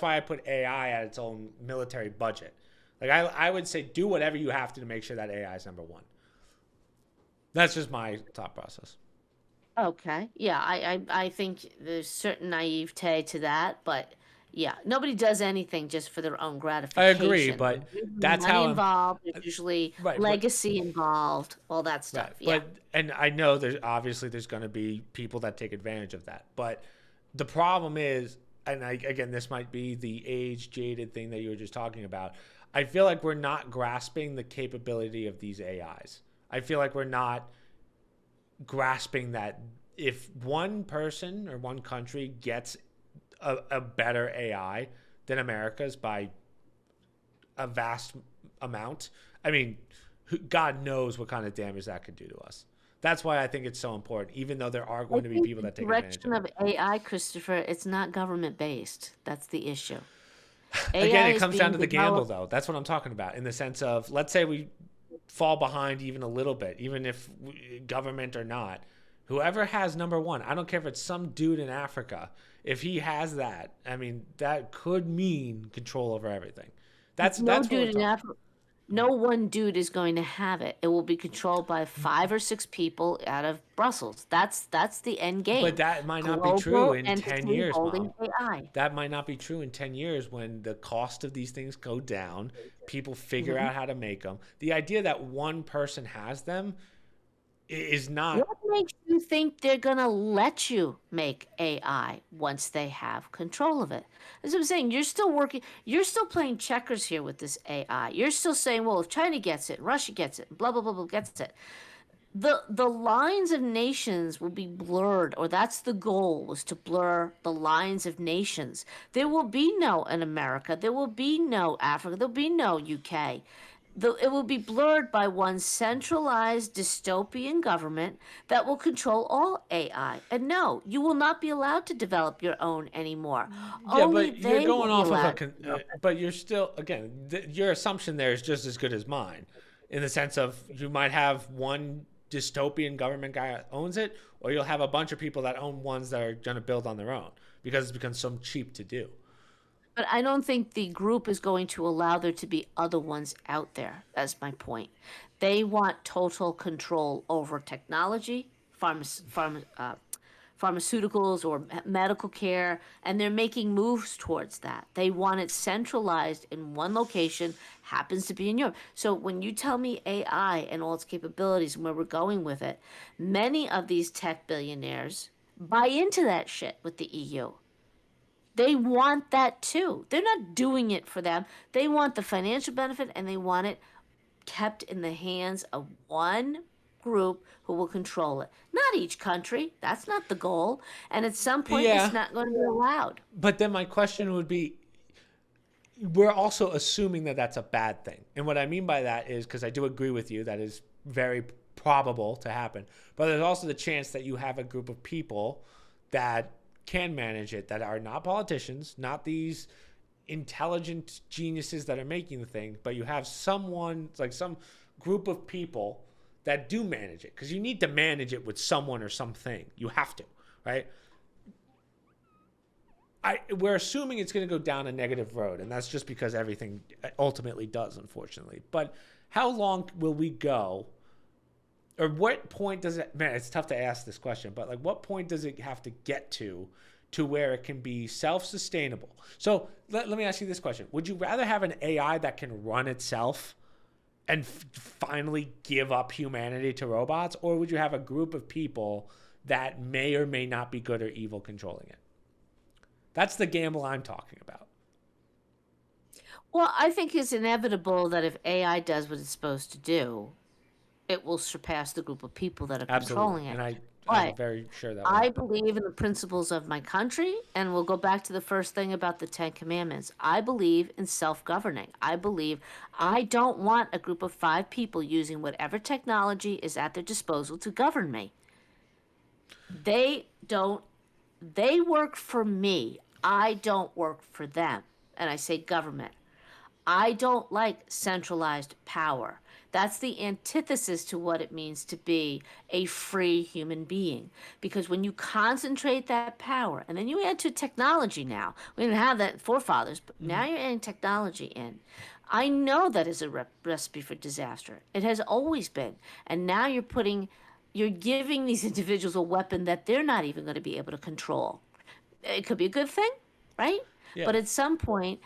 why I put AI at its own military budget. Like I would say do whatever you have to make sure that AI is number one. That's just my thought process. Okay. Yeah, I think there's certain naivete to that, but yeah, nobody does anything just for their own I gratification. agree, but There's usually that's money how involved. There's usually right, but legacy involved, all that stuff. right. Yeah. And I know there's going to be people that take advantage of that. But the problem is, and again, this might be the age jaded thing that you were just talking about. I feel like we're not grasping the capability of these AIs. I feel like we're not grasping that if one person or one country gets a better AI than America's by a vast amount, I mean, God knows what kind of damage that could do to us. That's why I think it's so important, even though there are going to be people that take advantage Direction of of it. AI, Christopher, it's not government based. That's the issue. Again, AI it is comes down being to the gamble, developed. though. That's what I'm talking about, in the sense of, let's say we fall behind even a little bit, even if government or not. Whoever has number one, I don't care if it's some dude in Africa, if he has that, I mean, that could mean control over everything. That's No what we're dude in talking. Africa. No one dude is going to have it. It will be controlled by 5 or 6 people out of Brussels. That's the end game. But that might not be Global true in 10 entity years, holding Mom. AI. That might not be true in 10 years when the cost of these things go down, people figure out how to make them. The idea that one person has them is not. What makes you think they're going to let you make AI once they have control of it? As I'm saying, you're still working, you're still playing checkers here with this AI. You're still saying, well, if China gets it, Russia gets it, blah, blah, blah, blah, gets it. The lines of nations will be blurred, or that's the goal, was to blur the lines of nations. There will be no in America, there will be no Africa, there'll be no UK. It will be blurred by one centralized dystopian government that will control all AI. And no, you will not be allowed to develop your own anymore. Yeah, Only but they you're going will be off of allowed to develop it. but you're still, again, your assumption there is just as good as mine, in the sense of you might have one dystopian government guy that owns it, or you'll have a bunch of people that own ones that are going to build on their own because it's become so cheap to do. But I don't think the group is going to allow there to be other ones out there. That's my point. They want total control over technology, pharmaceuticals, or medical care, and they're making moves towards that. They want it centralized in one location, happens to be in Europe. So when you tell me AI and all its capabilities and where we're going with it, many of these tech billionaires buy into that shit with the EU. They want that too. They're not doing it for them. They want the financial benefit, and they want it kept in the hands of one group who will control it. Not each country. That's not the goal. And at some point, Yeah, it's not going to be allowed. but then my question would be, we're also assuming that that's a bad thing. And what I mean by that is, because I do agree with you, that is very probable to happen. But there's also the chance that you have a group of people that can manage it, that are not politicians, not these intelligent geniuses that are making the thing, but you have someone, like some group of people that do manage it, because you need to manage it with someone or something. You have to, right? We're assuming it's going to go down a negative road, and that's just because everything ultimately does, unfortunately. But how long will we go, or what point does it, man, it's tough to ask this question, but like what point does it have to get to where it can be self-sustainable? So let me ask you this question. Would you rather have an AI that can run itself and finally give up humanity to robots, or would you have a group of people that may or may not be good or evil controlling it? That's the gamble I'm talking about. Well, I think it's inevitable that if AI does what it's supposed to do, it will surpass the group of people that are controlling it. And I'm But very sure that I will. believe in the principles of my country, and we'll go back to the first thing about the Ten Commandments. I believe in self-governing. I don't want a group of 5 people using whatever technology is at their disposal to govern me. They work for me. I don't work for them. And I say government. I don't like centralized power. That's the antithesis to what it means to be a free human being. Because when you concentrate that power, and then you add to technology now, we didn't have that forefathers, but now you're adding technology in. I know that is a recipe for disaster. It has always been. And now you're giving these individuals a weapon that they're not even going to be able to control. It could be a good thing, right? Yeah. But at some point,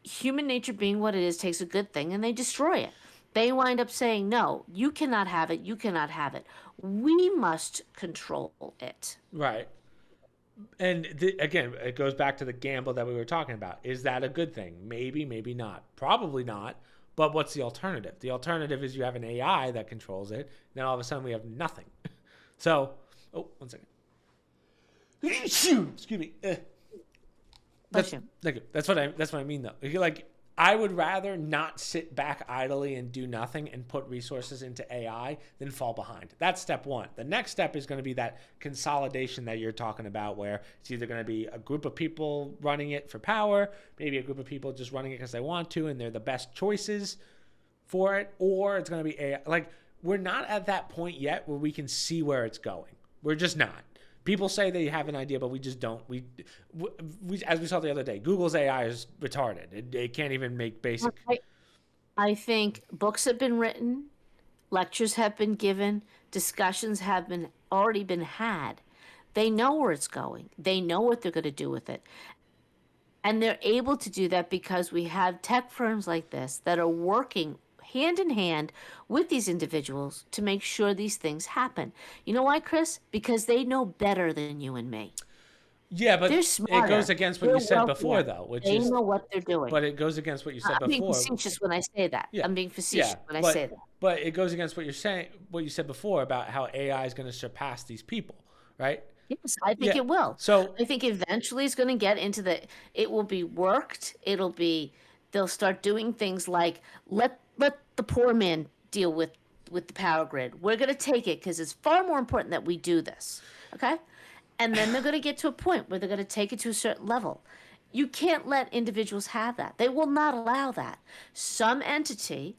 human nature being what it is takes a good thing and they destroy it. They wind up saying, no, you cannot have it. You cannot have it. We must control it. Right. And again, it goes back to the gamble that we were talking about. Is that a good thing? Maybe, maybe not. Probably not. But what's the alternative? The alternative is you have an AI that controls it. Then all of a sudden we have nothing. So, one second. Excuse me. That's what I mean though. Like, I would rather not sit back idly and do nothing and put resources into AI than fall behind. That's step one. The next step is going to be that consolidation that you're talking about, where it's either going to be a group of people running it for power, maybe a group of people just running it because they want to and they're the best choices for it, or it's going to be AI. Like, we're not at that point yet where we can see where it's going. We're just not. People say they have an idea, but we just don't. We as we saw the other day, Google's AI is retarded. It can't even make basic. I think books have been written, lectures have been given, discussions have already been had. They know where it's going. They know what they're going to do with it. And they're able to do that because we have tech firms like this that are working hand in hand with these individuals to make sure these things happen. You know why, Chris? Because they know better than you and me. Yeah, but they're smarter. It goes against what you said before, though, which they is know what they're doing. But it goes against what you said before. I'm being facetious when I say that. Yeah. I'm being facetious when I say that. But it goes against what you're saying, what you said before about how AI is going to surpass these people, right? Yes, I think it will. So I think eventually it's going to get into it will be worked. They'll start doing things like let the poor man deal with the power grid. We're going to take it because it's far more important that we do this. Okay? And then they're going to get to a point where they're going to take it to a certain level. You can't let individuals have that. They will not allow that. Some entity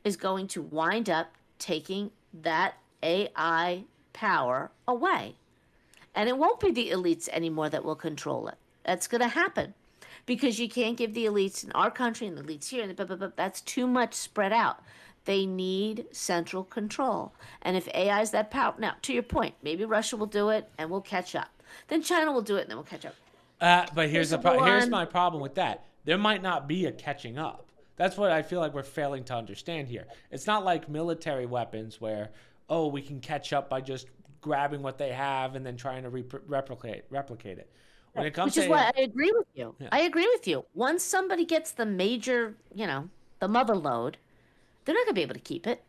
is going to wind up taking that AI power away. And it won't be the elites anymore that will control it. That's going to happen. Because you can't give the elites in our country and the elites here, and that's too much spread out. They need central control. And if AI is that power, now to your point, maybe Russia will do it and we'll catch up. Then China will do it and then we'll catch up. But here's my problem with that. There might not be a catching up. That's what I feel like we're failing to understand here. It's not like military weapons where, we can catch up by just grabbing what they have and then trying to replicate it. When it comes Which is why I agree with you. Yeah. I agree with you. Once somebody gets the major, the mother lode, they're not going to be able to keep it.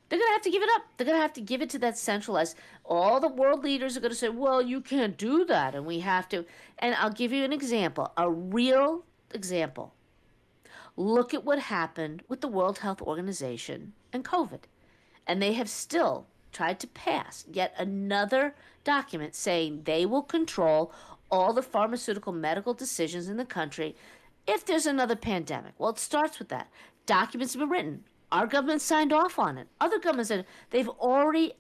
They're going to have to give it up. They're going to have to give it to that centralized. All the world leaders are going to say, well, you can't do that, and we have to. And I'll give you an example, a real example. Look at what happened with the World Health Organization and COVID. And they have still tried to pass yet another document saying they will control all the pharmaceutical medical decisions in the country if there's another pandemic. Well, it starts with that. Documents have been written. Our government signed off on it. Other governments said they've already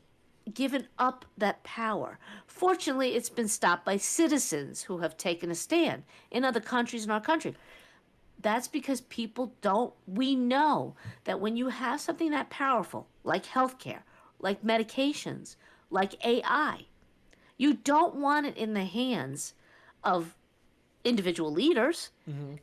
given up that power. Fortunately, it's been stopped by citizens who have taken a stand in other countries in our country. That's because people don't, we know that when you have something that powerful, like healthcare, like medications, like AI, you don't want it in the hands of individual leaders,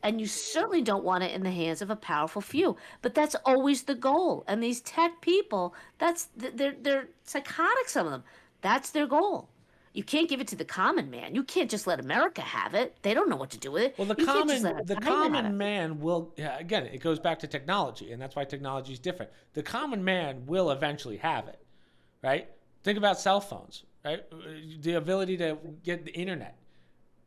and you certainly don't want it in the hands of a powerful few. But that's always the goal. And these tech people, they're psychotic, some of them. That's their goal. You can't give it to the common man. You can't just let America have it. They don't know what to do with it. Well, the You can't just let common China have it. man will, yeah, again, it goes back to technology, and that's why technology is different. The common man will eventually have it, right? Think about cell phones, right? The ability to get the internet.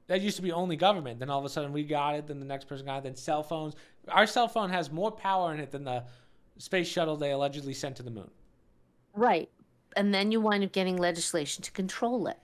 That used to be only government. Then all of a sudden we got it. Then the next person got it. Then cell phones. Our cell phone has more power in it than the space shuttle they allegedly sent to the moon. Right. And then you wind up getting legislation to control it,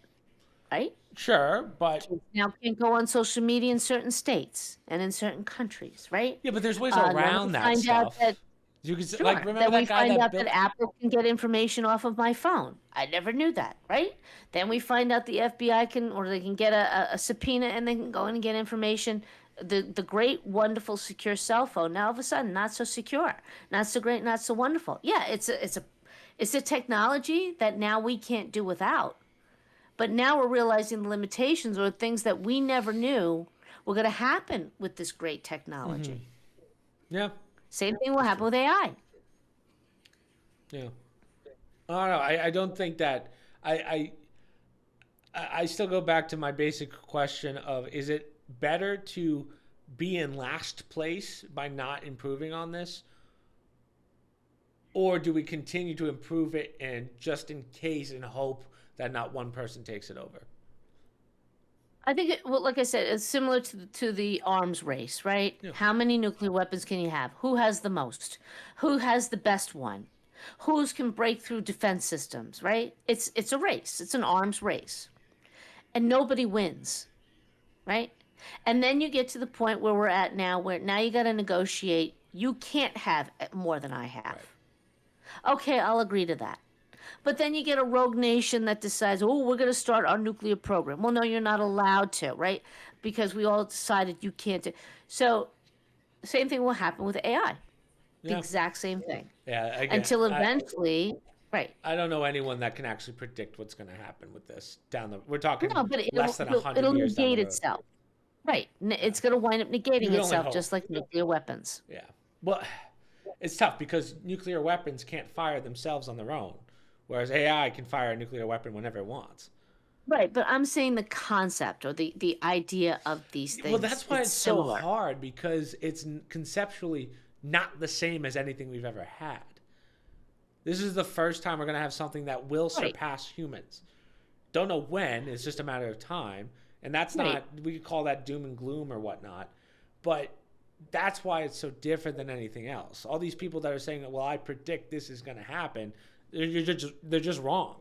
right? Sure, but Now can't go on social media in certain states and in certain countries, right? yeah, but there's ways Then we around that find out stuff. that You could Sure. like remember Then we that guy find that out built. that Apple can get information off of my phone. I never knew that, right? Then we find out the FBI can, or they can get a subpoena and they can go in and get information. The great, wonderful, secure cell phone. Now all of a sudden, not so secure, not so great, not so wonderful. Yeah, it's a technology that now we can't do without. But now we're realizing the limitations or things that we never knew were going to happen with this great technology. Yeah, Same thing will happen with AI. yeah. I don't know. I don't think that I still go back to my basic question of, is it better to be in last place by not improving on this, or do we continue to improve it and just in case and hope that not one person takes it over? I think, well, like I said, it's similar to the arms race, right? Yeah. How many nuclear weapons can you have? Who has the most? Who has the best one? Who's can break through defense systems, right? It's a race. It's an arms race, and nobody wins, right? And then you get to the point where we're at now, where now you got to negotiate. You can't have more than I have. Okay, I'll agree to that. But then you get a rogue nation that decides, oh, we're going to start our nuclear program. Well, no, you're not allowed to, right? Because we all decided you can't do. So, same thing will happen with AI. The Yeah. exact same thing. Yeah. Again, Until eventually, right. I don't know anyone that can actually predict what's going to happen with this down the. We're talking No, but less than it'll 100 years down negate the road. itself. Right. It's going to wind up You negating can only itself, hope. just like nuclear weapons. Yeah. Well, it's tough because nuclear weapons can't fire themselves on their own, whereas AI can fire a nuclear weapon whenever it wants. Right, but I'm saying the concept or the idea of these things. Well, that's why it's so similar. hard, because it's conceptually not the same as anything we've ever had. This is the first time we're going to have something that will surpass humans. Don't know when, it's just a matter of time. And that's not, we could call that doom and gloom or whatnot. But that's why it's so different than anything else. All these people that are saying, well, I predict this is going to happen, they're just wrong.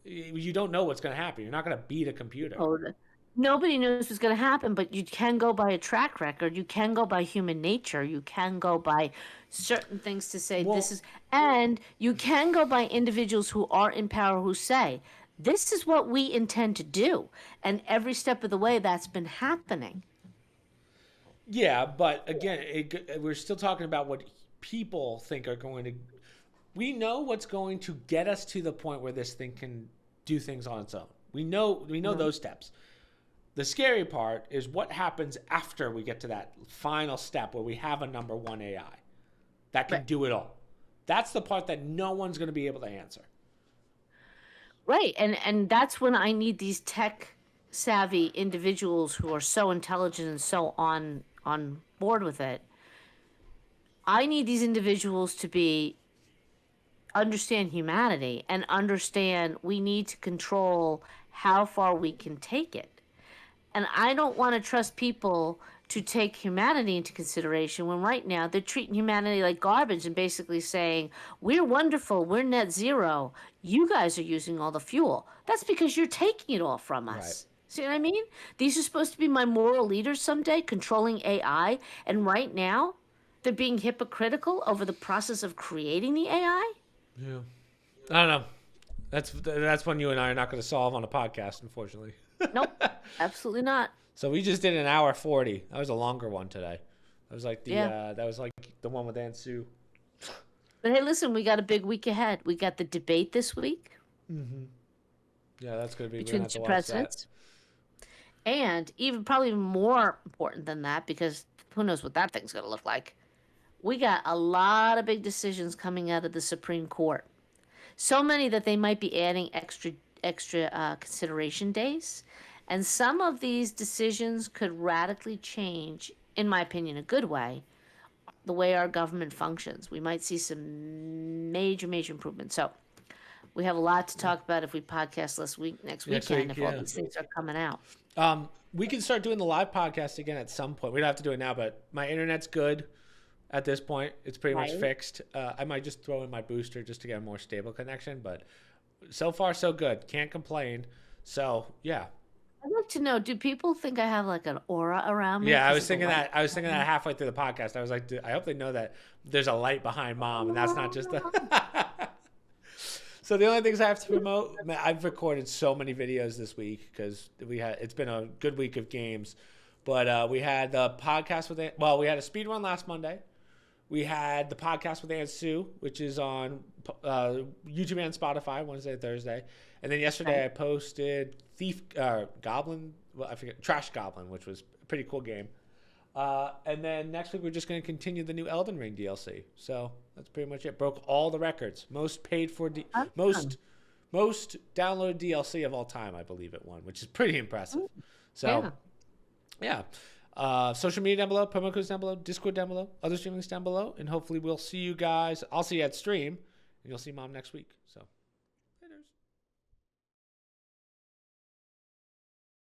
You don't know what's going to happen. You're not going to beat a computer. Nobody knows what's going to happen, but you can go by a track record. You can go by human nature. You can go by certain things to say this is, and you can go by individuals who are in power who say, this is what we intend to do. And every step of the way, that's been happening. Yeah, but again, we're still talking about what people think are going to. We know what's going to get us to the point where this thing can do things on its own. We know those steps. The scary part is what happens after we get to that final step where we have a number one AI that can do it all. That's the part that no one's going to be able to answer. Right, and that's when I need these tech savvy individuals who are so intelligent and so on board with it. I need these individuals to understand humanity and understand we need to control how far we can take it. And I don't want to trust people to take humanity into consideration when right now they're treating humanity like garbage and basically saying, we're wonderful, we're net zero, you guys are using all the fuel. That's because you're taking it all from us. Right. See what I mean? These are supposed to be my moral leaders someday, controlling AI, and right now they're being hypocritical over the process of creating the AI? Yeah. I don't know. That's one you and I are not going to solve on a podcast, unfortunately. Nope, absolutely not. So we just did an hour 40. That was a longer one today. That was like Yeah. that was like the one with Aunt Sue. But hey, listen, we got a big week ahead. We got the debate this week Yeah, that's going to be. We're between gonna the two have to watch that. presidents. And probably even more important than that, because who knows what that thing's going to look like. We got a lot of big decisions coming out of the Supreme Court. So many that they might be adding extra consideration days. And some of these decisions could radically change, in my opinion, a good way, the way our government functions. We might see some major improvements. So we have a lot to talk about if we podcast next weekend, if all these things are coming out. We can start doing the live podcast again at some point. We don't have to do it now, but my internet's good at this point. It's pretty much fixed. I might just throw in my booster just to get a more stable connection, but so far so good. Can't complain. So yeah. I'd like to know, do people think I have like an aura around me? Yeah, I was thinking that. I was thinking that halfway through the podcast. I was like, I hope they know that there's a light behind Mom, and that's not just the. So the only things I have to promote, I've recorded so many videos this week because it's been a good week of games, but we had the podcast we had a speed run last Monday. We had the podcast with Aunt Sue, which is on YouTube and Spotify Wednesday and Thursday. And then yesterday I posted Trash Goblin, which was a pretty cool game. And then next week we're just going to continue the new Elden Ring DLC. So that's pretty much it. Broke all the records. Most paid for, most downloaded DLC of all time, I believe it won, which is pretty impressive. So yeah. Social media down below, promo codes down below, Discord down below, other stream links down below, and hopefully we'll see you guys. I'll see you at stream, and you'll see Mom next week. So.